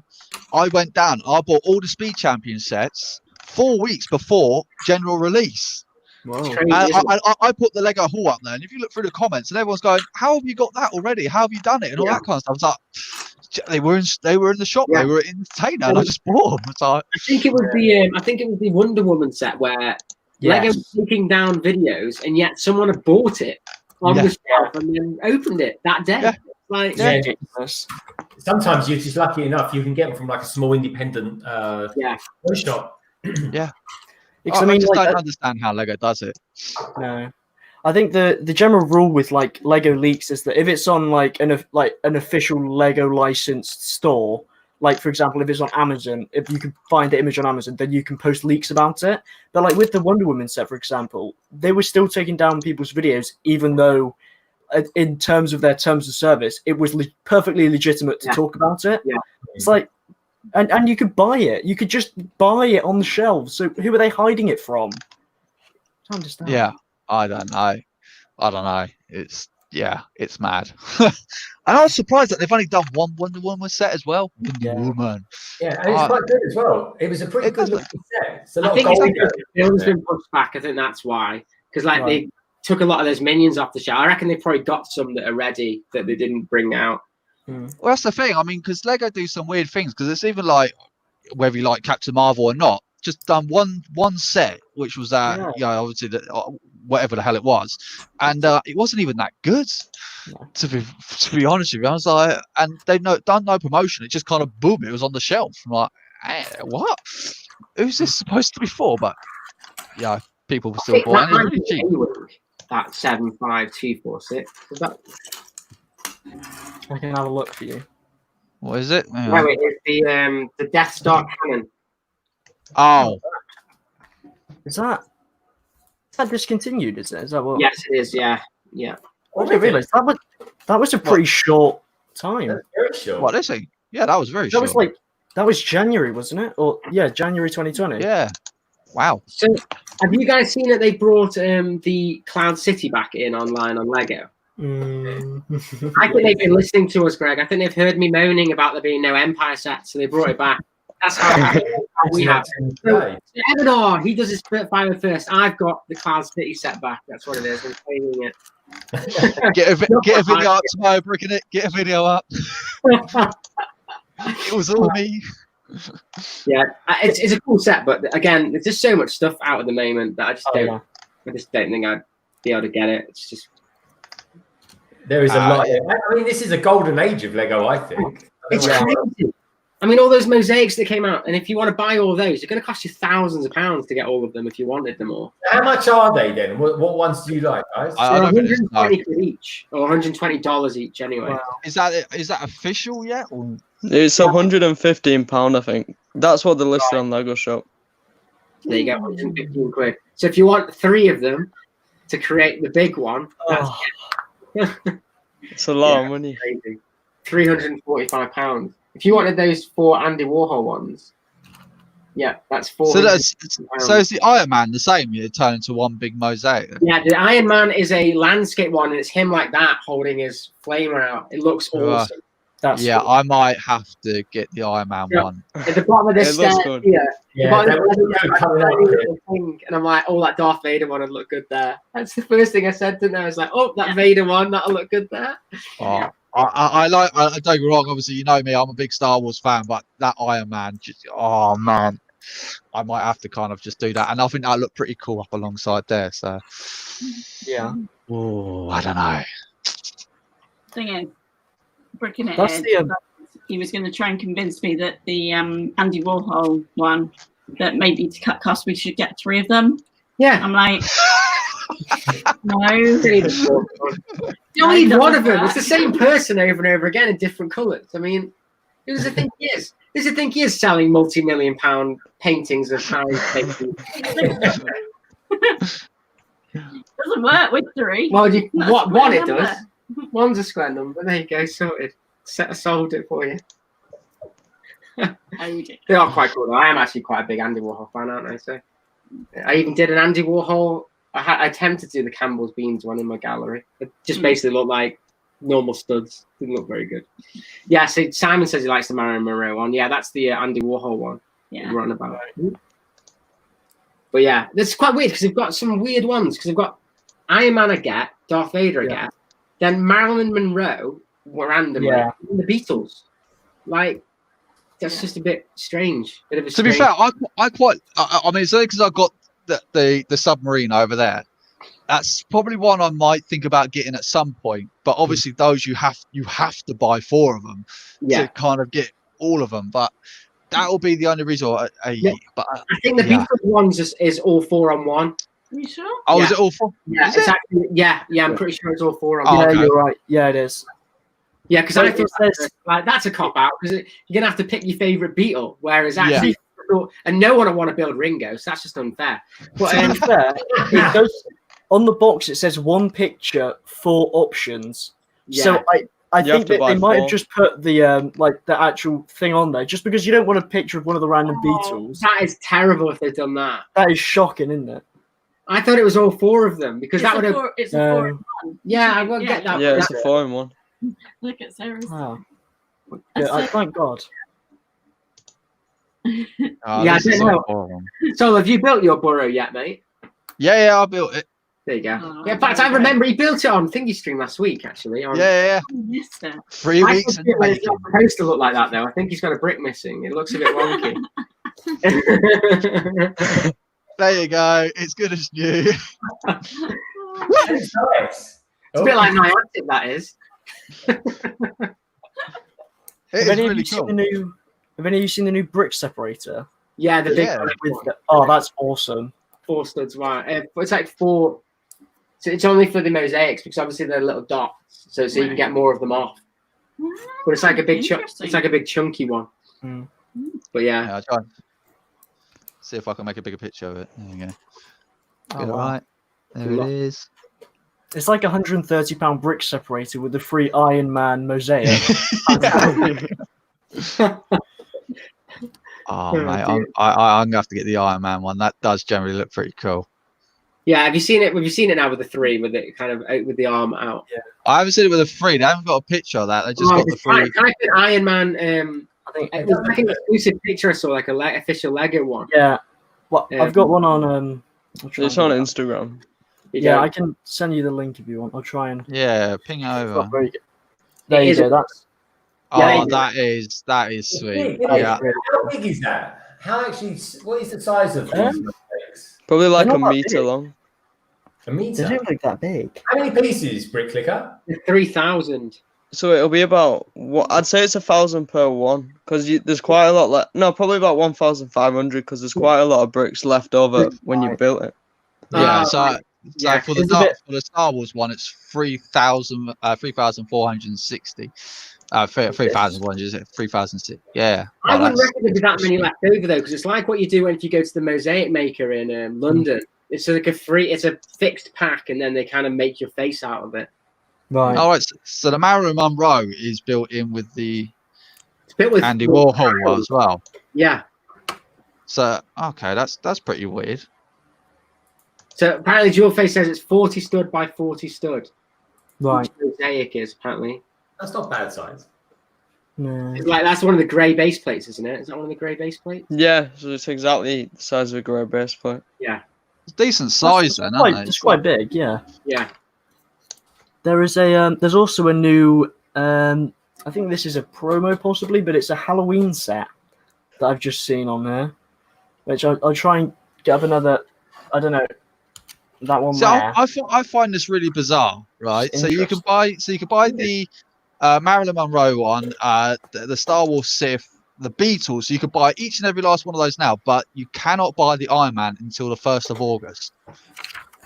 I went down, I bought all the Speed Champion sets 4 weeks before general release. Wow. I put the Lego haul up there, and if you look through the comments, and everyone's going, "How have you got that already? How have you done it?" and all that kind of stuff. I was like, they were in the shop. They were in the entertainer, and I just bought them. So, I think it was the Wonder Woman set where Lego was taking down videos, and yet someone had bought it on the shelf and then opened it that day. Sometimes you're just lucky enough you can get them from like a small independent shop. I just don't understand how Lego does it. No, I think the general rule with like Lego leaks is that if it's on like an official Lego licensed store, like for example, if it's on Amazon, if you can find the image on Amazon, then you can post leaks about it. But like with the Wonder Woman set, for example, they were still taking down people's videos, even though in terms of their terms of service, it was perfectly legitimate to talk about it. Yeah. It's like, and you could buy it. You could just buy it on the shelves. So who are they hiding it from? I don't understand. Yeah, I don't know. It's mad. And I was surprised that they've only done one Wonder Woman set as well. Wonder Woman. Yeah, and it's quite good as well. It was a pretty good looking set. It's a lot I think the build's been pushed back. I think that's why. Because they took a lot of those minions off the shelf. I reckon they probably got some that are ready that they didn't bring out. Well, that's the thing. I mean, because Lego do some weird things. Because it's even like whether you like Captain Marvel or not, just done one set, which was that obviously whatever the hell it was, and it wasn't even that good. To be honest with you, I was like, and they've done no promotion. It just kind of boom, it was on the shelf. I'm like, hey, what? Who's this supposed to be for? But people were still buying it. Really cheap. That 75246. Is that? I can have a look for you. What is it? No, it is the Death Star cannon. Oh, is that discontinued? Is that what? Yes, it is. Yeah. I didn't realize that was a pretty short time. Very short. What is it? Yeah, that was very short. That was January, wasn't it? Or January 2020. Yeah. Wow. So, have you guys seen that they brought the Cloud City back in online on Lego? I think they've been listening to us, Greg. I think they've heard me moaning about there being no Empire sets, so they brought it back. That's how we have. Right. Evanor, he does his fire first. I've got the Cloud City set back. That's what it is. I'm playing it. Get a video up tomorrow, bricking it. Get a video up. It was all me. Yeah, it's a cool set, but again, there's just so much stuff out at the moment that I just don't. yeah. I just don't think I'd be able to get it. It's just. There is a lot. I mean, this is a golden age of Lego, I think. It's crazy. I mean, all those mosaics that came out, and if you want to buy all those, it's going to cost you thousands of pounds to get all of them if you wanted them all. How much are they then? What ones do you like, guys? I don't think it's 120 quid each, or $120 each, anyway. Wow. Is that official yet? Or? It's £115, I think. That's what they listed on Lego Shop. There you go, 115 quid. So if you want 3 of them to create the big one, that's It's a lot of money. crazy. £345. If you wanted those 4 Andy Warhol ones, yeah, that's 4. So is the Iron Man the same? You turn into one big mosaic. Yeah, the Iron Man is a landscape one, and it's him like that holding his flamer out. It looks awesome. That's Yeah, I might have to get the Iron Man one. At the bottom of this It looks stairs good. here, Yeah, the bottom that of was the good stairs, coming like, out a of it. little thing, and I'm like, oh, that Darth Vader one would look good there. That's the first thing I said to them. I was like, oh, that Vader one, that'll look good there. Oh, I don't get me wrong. Obviously, you know me. I'm a big Star Wars fan, but that Iron Man, oh man, I might have to kind of just do that, and I think that looked pretty cool up alongside there. So, yeah. oh, I don't know. Thing is, bricking it That's in. the He was going to try and convince me that the Andy Warhol one, that maybe to cut costs we should get 3 of them. Yeah. I'm like, no. You don't need one of them. It's the same person over and over again in different colours. I mean, who's the thing he is? Who's the thing he is selling multi-million-pound paintings of Harry paintings? Doesn't work with 3. Well, That's one square it number. does. One's a square number. There you go, sorted. Solved it for you. Oh, dear. They are quite cool, though. I am actually quite a big Andy Warhol fan, aren't I? So I even did an Andy Warhol. I attempted to do the Campbell's Beans one in my gallery. It just basically looked like normal studs. Didn't look very good. Yeah, so Simon says he likes the Marilyn Monroe one. Yeah, that's the Andy Warhol one. Yeah. We're on about. But yeah, it's quite weird because they've got some weird ones. Because they've got Iron Man, I get, Darth Vader, I get, then Marilyn Monroe, randomly, and the Beatles. Like, that's just a bit strange. Bit of a To be fair, I mean, it's only because I got the submarine over there. That's probably one I might think about getting at some point. But obviously, those you have to buy 4 of them to kind of get all of them. But that will be the only reason. But I think the Beatles ones is all 4 on 1. Are you sure? Oh, is it all 4? Yeah, Is it? exactly. Yeah, I'm pretty sure it's all 4 on Oh, 1. yeah, okay. you're right. Yeah, it is. Yeah, because But I thought it says- like that's a cop out because you're gonna have to pick your favorite Beatle, whereas actually, and no one will want to build Ringo, so that's just unfair. But To be fair, it does, on the box it says 1 picture, 4 options. yeah, So I You have think to that buy they might 4. have just put the like the actual thing on there, just because you don't want a picture of one of the random Beatles. that is terrible if they've done that. That is shocking, isn't it? I thought it was all 4 of them because that would have. It's a 4 in 1. Yeah, I won't get that. Yeah, it's a 4 in 1. Look at Sarah's. Wow. That's Yeah, thank God. Oh, Yeah, this I is don't know. so boring. So, have you built your burrow yet, mate? Yeah, I built it. There you go. Oh, Yeah, in fact, I remember he built it on Thingy Stream last week. Actually, on, Yeah. I missed it. 3 I weeks think and it's not supposed to look like that though. I think he's got a brick missing. It looks a bit wonky. there you go. It's good as new. It's nice. It's a bit like Niantic, that is. It is really cool. Have any of you seen the new brick separator? Yeah, the big Yeah. one. Oh, that's awesome. 4 studs wide. It's like 4. So it's only for the mosaics because obviously they're little dots, so you can get more of them off. But it's like a big it's like a big chunky one. Mm. But yeah, Yeah, I'll try and see if I can make a bigger picture of it. There you go. Oh, Get it wow. right. There it is. It's like £130 brick separator with the free Iron Man mosaic. Oh, mate, I'm gonna have to get the Iron Man one. That does generally look pretty cool. yeah. Have you seen it? Have you seen it now with the 3 with it kind of out with the arm out? I haven't seen it with a 3. They haven't got a picture of that. They just got the 3. Type in Iron Man I think. It was like an exclusive picture I saw, like a official Lego one. Yeah. Well, Yeah. I've got one on. I'll try It's and on do Instagram. yeah, I can send you the link if you want. I'll try and. Yeah, ping over. There you is go. That's Oh, Yeah, that is sweet. Big, isn't Yeah. it? How big is that? How actually? What is the size of these mistakes? Probably like They're a not that meter big. long. A they meter. don't look that big. How many pieces, Bricklicker? 3,000. So it'll be about what I'd say it's 1,000 per one, because there's quite a lot left. No, probably about 1,500, because there's quite a lot of bricks left over when you Right. built it. Yeah, Ah, so right. Yeah, for the it's a bit- for the Star Wars one, it's 3,460. 3,100, 3,006. Yeah. I Well, wouldn't reckon there'd be that many left over though, because it's like what you do when if you go to the mosaic maker in London. It's like it's a fixed pack, and then they kind of make your face out of it. Right. All right. So the Marilyn Monroe is built in with the It's built with Andy Warhol as well. Yeah. So okay, that's pretty weird. So apparently, Jewel Face says it's 40 stud by 40 stud. Right. Which mosaic is apparently. That's not bad size. No. It's like that's one of the grey base plates, isn't it? Is that one of the grey base plates? Yeah, so it's exactly the size of a grey base plate. Yeah. It's decent size then, aren't they? It's quite big. Yeah. Yeah. There is a. There's also a new. I think this is a promo possibly, but it's a Halloween set that I've just seen on there, which I'll try and get up another. I don't know. That one So there. I find this really bizarre, right? It's So you can buy the Marilyn Monroe one, the Star Wars Sith, the Beatles. So you could buy each and every last one of those now, but you cannot buy the Iron Man until the 1st of August.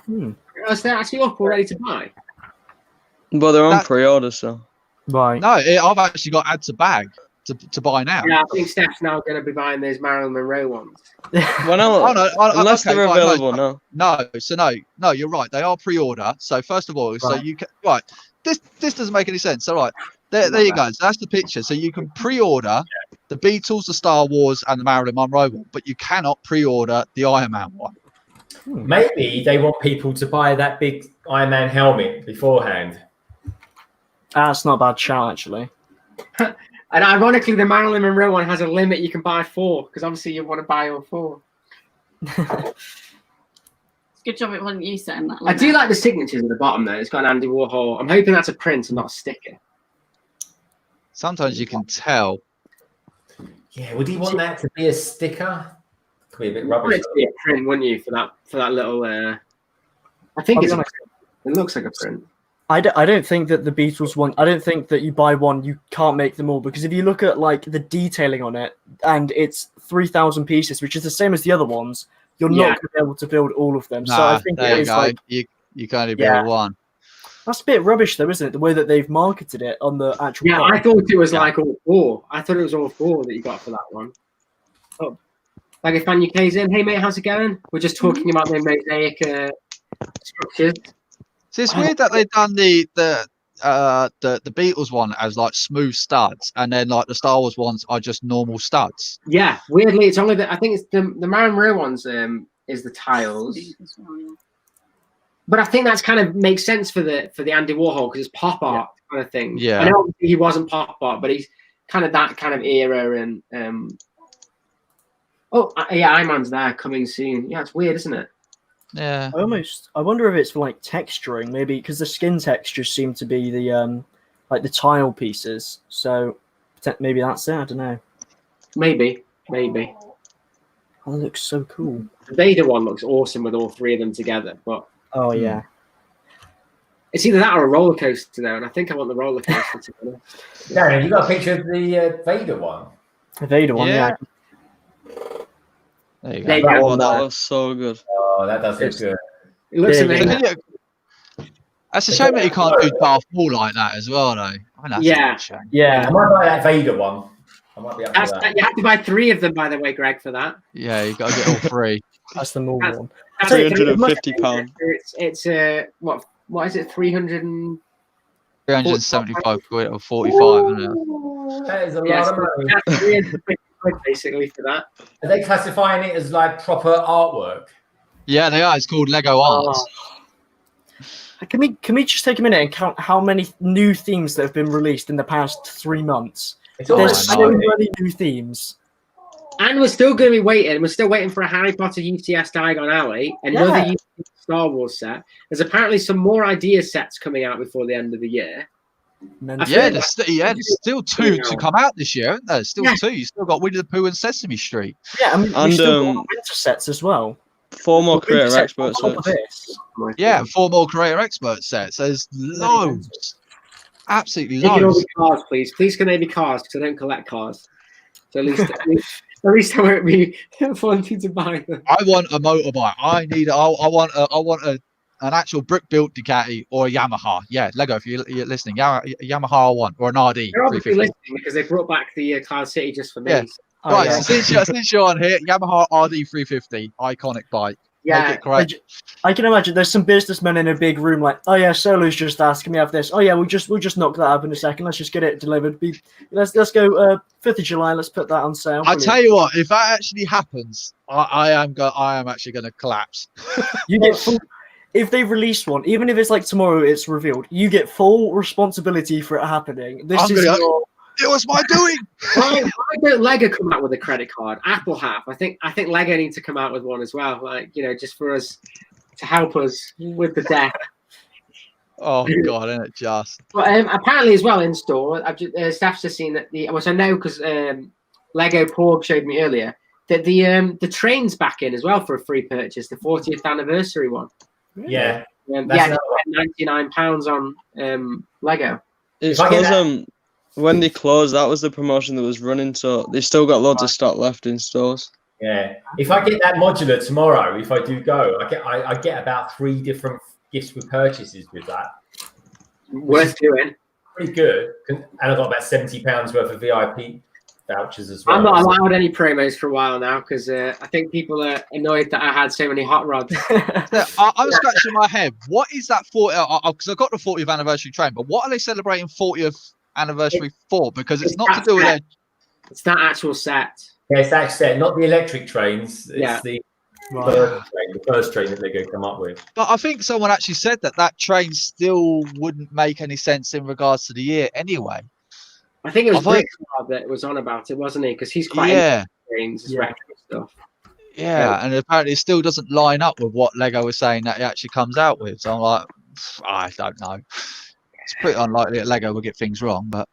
Is that actually up or ready to buy? But they're on That- pre-order, so. Right. No, I've actually got add to bag to buy now. Yeah, I think Steph's now going to be buying those Marilyn Monroe ones. Well, no, Oh, no, unless okay, they're right, available now. No, you're right. They are pre-order. So first of all, so Right. you can right. This doesn't make any sense. All right, there you go. So that's the picture. So you can pre-order the Beatles, the Star Wars, and the Marilyn Monroe one, but you cannot pre-order the Iron Man one. Maybe they want people to buy that big Iron Man helmet beforehand. That's not a bad shout actually. And ironically, the Marilyn Monroe one has a limit you can buy 4, because obviously you want to buy all 4. It's a good job it wasn't you setting that. I do like the signatures at the bottom though. It's got an Andy Warhol. I'm hoping that's a print and not a sticker. Sometimes you can tell. Yeah, would he want that to be a sticker? Could be a bit You want rubbish. it to be a print, wouldn't you, for that little? I think I'll it's. be honest. It looks like a print. I don't think that the Beatles one. I don't think that you buy one, you can't make them all, because if you look at like the detailing on it, and it's 3,000 pieces, which is the same as the other ones, you're not going to be able to build all of them. So I think there it you is go. like You can only build one. that's a bit rubbish, though, isn't it? The way that they've marketed it on the actual. Yeah, product. I thought it was like all 4. I thought it was all 4 that you got for that one. Oh, like if Fan UK's in, hey mate, how's it going? We're just talking about the mosaic structures. So it's weird that they've done the Beatles one as like smooth studs, and then like the Star Wars ones are just normal studs. Yeah, weirdly, it's only I think it's the Marilyn Monroe ones is the tiles, but I think that's kind of makes sense for the Andy Warhol because it's pop art kind of thing. Yeah. I know obviously he wasn't pop art, but he's kind of that kind of era and Iron Man's there coming soon. Yeah, it's weird, isn't it? Yeah. I wonder if it's for like texturing, maybe because the skin textures seem to be the like the tile pieces. So maybe that's it. I don't know. Maybe. Oh, it looks so cool. The Vader one looks awesome with all 3 of them together, but Oh yeah. it's either that or a roller coaster though, and I think I want the roller coaster to be honest. Darren, you got a picture of the Vader one? The Vader one, yeah. There you go. There you That go. one That there. looks so good. Oh, that does look good. It looks Yeah, amazing. That's a shame that you can't do Darth Maul like that as well, though. I mean, that's Yeah. a shame. I Yeah. might buy that Vader one. I might be up for that. You have to buy 3 of them, by the way, Greg, for that. Yeah, you got to get all 3. That's the more That's- one. That's £350. It's what is it? 300 and 375 quid or 45, isn't it? That is a yes, lot of money. that's 350 quid basically for that. Are they classifying it as like proper artwork? Yeah, they are. It's called Lego Art. Can we just take a minute and count how many new themes that have been released in the past 3 months? It's There's always so many new themes. And we're still going to be waiting. We're still waiting for a Harry Potter UCS Diagon Alley, another UCS Star Wars set. There's apparently some more idea sets coming out before the end of the year. There's still 2 to come out this year, isn't there? Still 2. You still got Winnie the Pooh and Sesame Street. Yeah, I mean, we still got winter sets as well. 4 more creator expert sets. Yeah, 4 more creator expert sets. There's loads. Absolutely They can all loads. be cars, please. Please can they be cars? Because I don't collect cars. So at least I won't be wanting to buy them. I want a motorbike. I want an actual brick built Ducati or a Yamaha. Yeah, Lego. If you're listening, Yamaha I want, or an RD. They're obviously listening because they brought back the Cloud City just for me. Yeah. So. Right. So since you're on here, Yamaha RD 350, iconic bike. Yeah, I can imagine there's some businessmen in a big room like, oh yeah, Solo's just asked, can we have this? Oh yeah, we'll just knock that up in a second. Let's just get it delivered. Let's go 5th of July. Let's put that on sale. I tell you what, if that actually happens, I am actually going to collapse. You get full. If they release one, even if it's like tomorrow, it's revealed. You get full responsibility for it happening. It was my doing. Why don't Lego come out with a credit card? Apple have. I think Lego need to come out with one as well. Like, just for us to help us with the debt. Oh God, isn't it just? But apparently as well in store, Steph's just seen that I know because Lego Porg showed me earlier that the train's back in as well for a free purchase, the 40th anniversary one. Yeah. £99 on Lego. It's because when they closed, that was the promotion that was running, so they still got loads of stock left in stores. Yeah. If I get that modular tomorrow, if I do go, I get about 3 different gifts with purchases with that. Worth doing. Pretty good. And I got about £70 worth of VIP vouchers as well. I'm not allowed any promos for a while now because I think people are annoyed that I had so many hot rods. I'm scratching my head. What is that 40th? Because I got the 40th anniversary train, but what are they celebrating 40th anniversary for? Because it's not to do with it. It's that actual set. Yeah, it's that set, not the electric trains. It's the first train that they're going to come up with. But I think someone actually said that train still wouldn't make any sense in regards to the year anyway. I think it was Rickard that was on about it, wasn't he? Because he's quite into trains, retro stuff. Yeah, and apparently it still doesn't line up with what Lego was saying that it actually comes out with. So I'm like, I don't know. It's pretty unlikely that Lego will get things wrong, but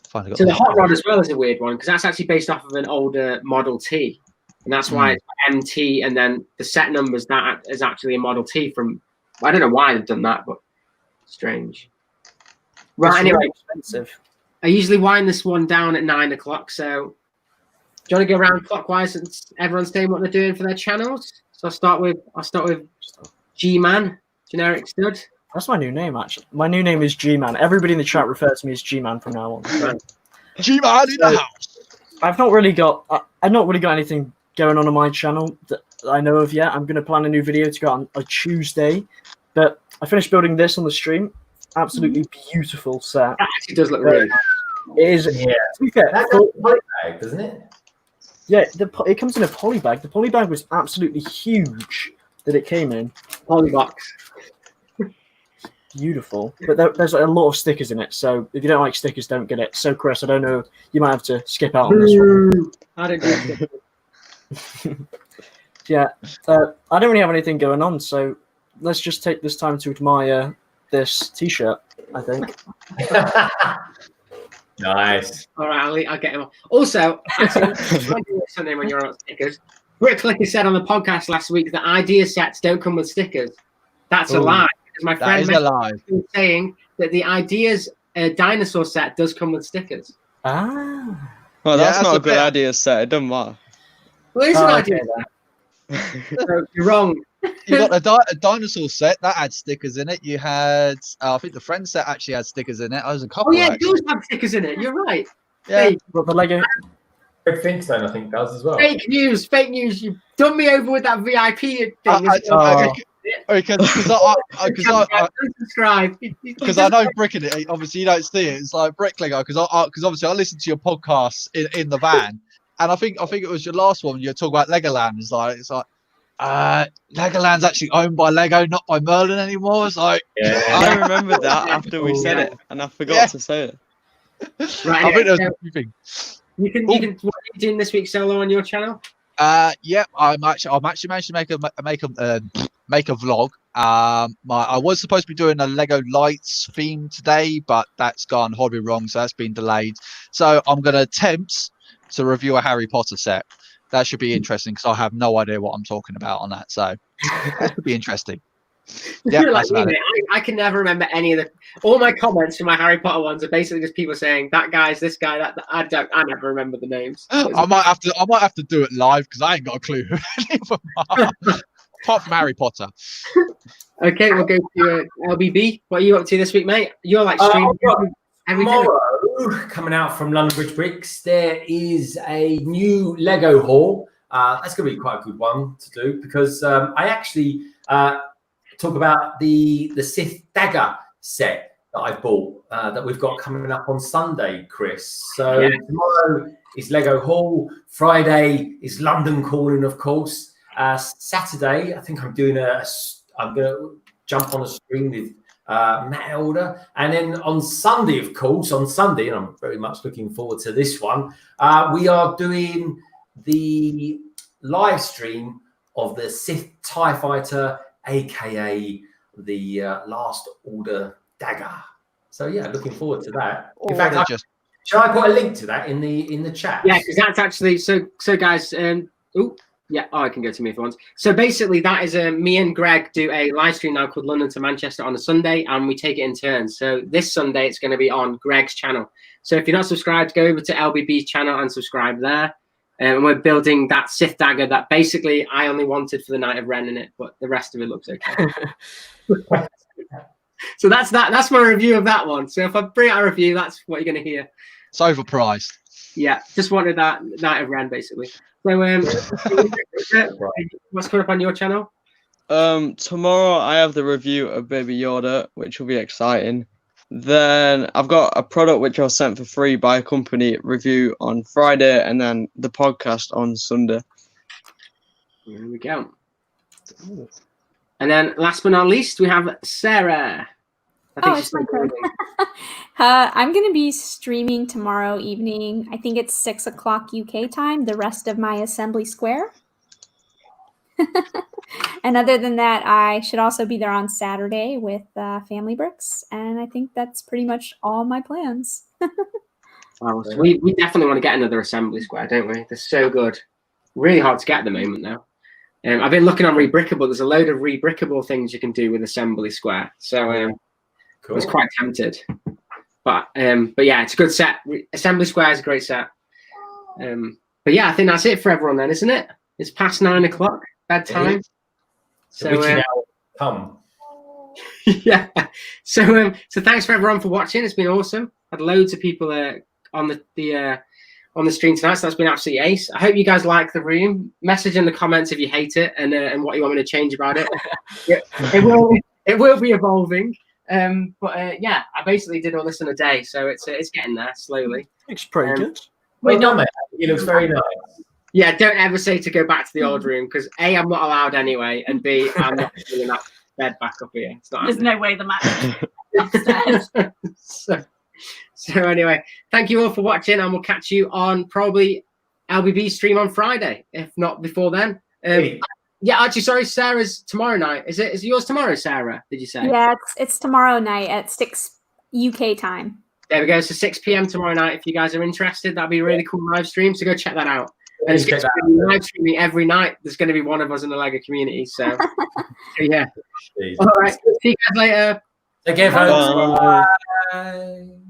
finally got. So the hot rod as well is a weird one because that's actually based off of an older Model T, and that's why it's MT, and then the set numbers that is actually a Model T from. I don't know why they've done that, but strange. Right. Anyway, really expensive. I usually wind this one down at 9 o'clock. So, do you want to go around clockwise and everyone's saying what they're doing for their channels? So I'll start with G-Man, generic stud. That's my new name, actually. My new name is G-Man. Everybody in the chat refers to me as G-Man from now on. G-Man in the house. I've not really got anything going on my channel that I know of yet. I'm going to plan a new video to go on a Tuesday, but I finished building this on the stream. Absolutely beautiful set. That actually does look really nice. It is. Yeah. To be fair, That comes in a poly bag, doesn't it? Yeah, it comes in a poly bag. The poly bag was absolutely huge that it came in. Poly box. Beautiful. But there's a lot of stickers in it, so if you don't like stickers, don't get it. So, Chris, I don't know. You might have to skip out on this one. I don't do Yeah. I don't really have anything going on, so let's just take this time to admire this T-shirt, I think. Nice. All right, I'll get him. Also, actually, something when you're on stickers. Rick Licker said on the podcast last week that idea sets don't come with stickers. That's a lie. Because my friend was saying that the ideas dinosaur set does come with stickers. Ah. Well, that's not a good idea set. It doesn't matter. Well, it's an idea set. So you're wrong. You got a dinosaur set that had stickers in it. You had, I think the Friends set actually had stickers in it. There was a couple. Oh yeah, it does have stickers in it. You're right. Yeah, but the Lego. Greg Flintstone, I think, does as well. Fake news. You've done me over with that VIP thing. Because I know Brick in it. Obviously, you don't see it. It's like Brick Lego. Because obviously I listened to your podcast in the van, and I think it was your last one. You talk about Legoland. It's like. Legoland's actually owned by Lego, not by Merlin anymore. It's like, I remembered that after we said it, and I forgot to say it. Right, I think there's so a few things. you can. What are you doing this week solo on your channel? Yeah, I'm actually managed to make a vlog. I was supposed to be doing a Lego Lights theme today, but that's gone horribly wrong, so that's been delayed. So I'm going to attempt to review a Harry Potter set. That should be interesting because I have no idea what I'm talking about on that. So that could be interesting. Yeah, You're like that's me, about it. mate. I can never remember any of the. All my comments for my Harry Potter ones are basically just people saying that guy's this guy. That I never remember the names. I might have to do it live because I ain't got a clue who any of them are, apart from Harry Potter. Okay, we'll go to LBB. What are you up to this week, mate? You're like streaming everything. Tomorrow, coming out from London Bridge Bricks, there is a new Lego haul. That's going to be quite a good one to do because I actually talk about the Sith Dagger set that I bought that we've got coming up on Sunday, Chris. So tomorrow is Lego haul. Friday is London Calling, of course. Saturday, I think I'm going to jump on a stream with Matt Elder. And then on Sunday, of course, and I'm very much looking forward to this one, we are doing the live stream of the Sith TIE Fighter, aka the Last Order Dagger. So yeah, looking forward to that. In fact, shall I put a link to that in the chat? Yeah, because that's actually so guys. I can go to me if you want. So basically, that is me and Greg do a live stream now called London to Manchester on a Sunday, and we take it in turns. So this Sunday, it's going to be on Greg's channel. So if you're not subscribed, go over to LBB's channel and subscribe there. And we're building that Sith Dagger that basically I only wanted for the Night of Ren in it, but the rest of it looks okay. So that's that. That's my review of that one. So if I bring out a review, that's what you're going to hear. It's overpriced. Yeah, just wanted that Night of Ren basically. So what's coming up on your channel? Tomorrow I have the review of Baby Yoda, which will be exciting. Then I've got a product which I was sent for free by a company review on Friday, and then the podcast on Sunday. There we go. And then last but not least, we have Sarah. I think it's my turn. I'm going to be streaming tomorrow evening. I think it's 6 o'clock UK time, the rest of my Assembly Square. And other than that, I should also be there on Saturday with Family Bricks. And I think that's pretty much all my plans. Wow, so we definitely want to get another Assembly Square, don't we? They're so good. Really hard to get at the moment, though. I've been looking on Rebrickable. There's a load of Rebrickable things you can do with Assembly Square. So cool. I was quite tempted. But yeah, it's a good set. Assembly Square is a great set. But yeah, I think that's it for everyone then, isn't it? It's past 9 o'clock, bedtime. So come. Yeah. So thanks for everyone for watching. It's been awesome. Had loads of people on the stream tonight, so that's been absolutely ace. I hope you guys like the room. Message in the comments if you hate it and what you want me to change about it. It will be evolving. Yeah, I basically did all this in a day, so it's getting there slowly. Looks pretty good. Well done, mate. It looks very nice. Yeah, don't ever say to go back to the old room because A, I'm not allowed anyway, and B, I'm not feeling that bed back up here. It's not There's no way the match is upstairs. So anyway, thank you all for watching, and we'll catch you on probably LBB stream on Friday, if not before then. Yeah, actually, sorry, Sarah's tomorrow night. Is it yours tomorrow, Sarah? Did you say? Yeah, it's tomorrow night at 6 UK time. There we go. So 6 p.m. tomorrow night. If you guys are interested, that'd be a really cool live stream. So go check that out. And it's going to be live streaming every night. There's going to be one of us in the Lego community. So yeah. All right. See you guys later. Take care, folks. Bye.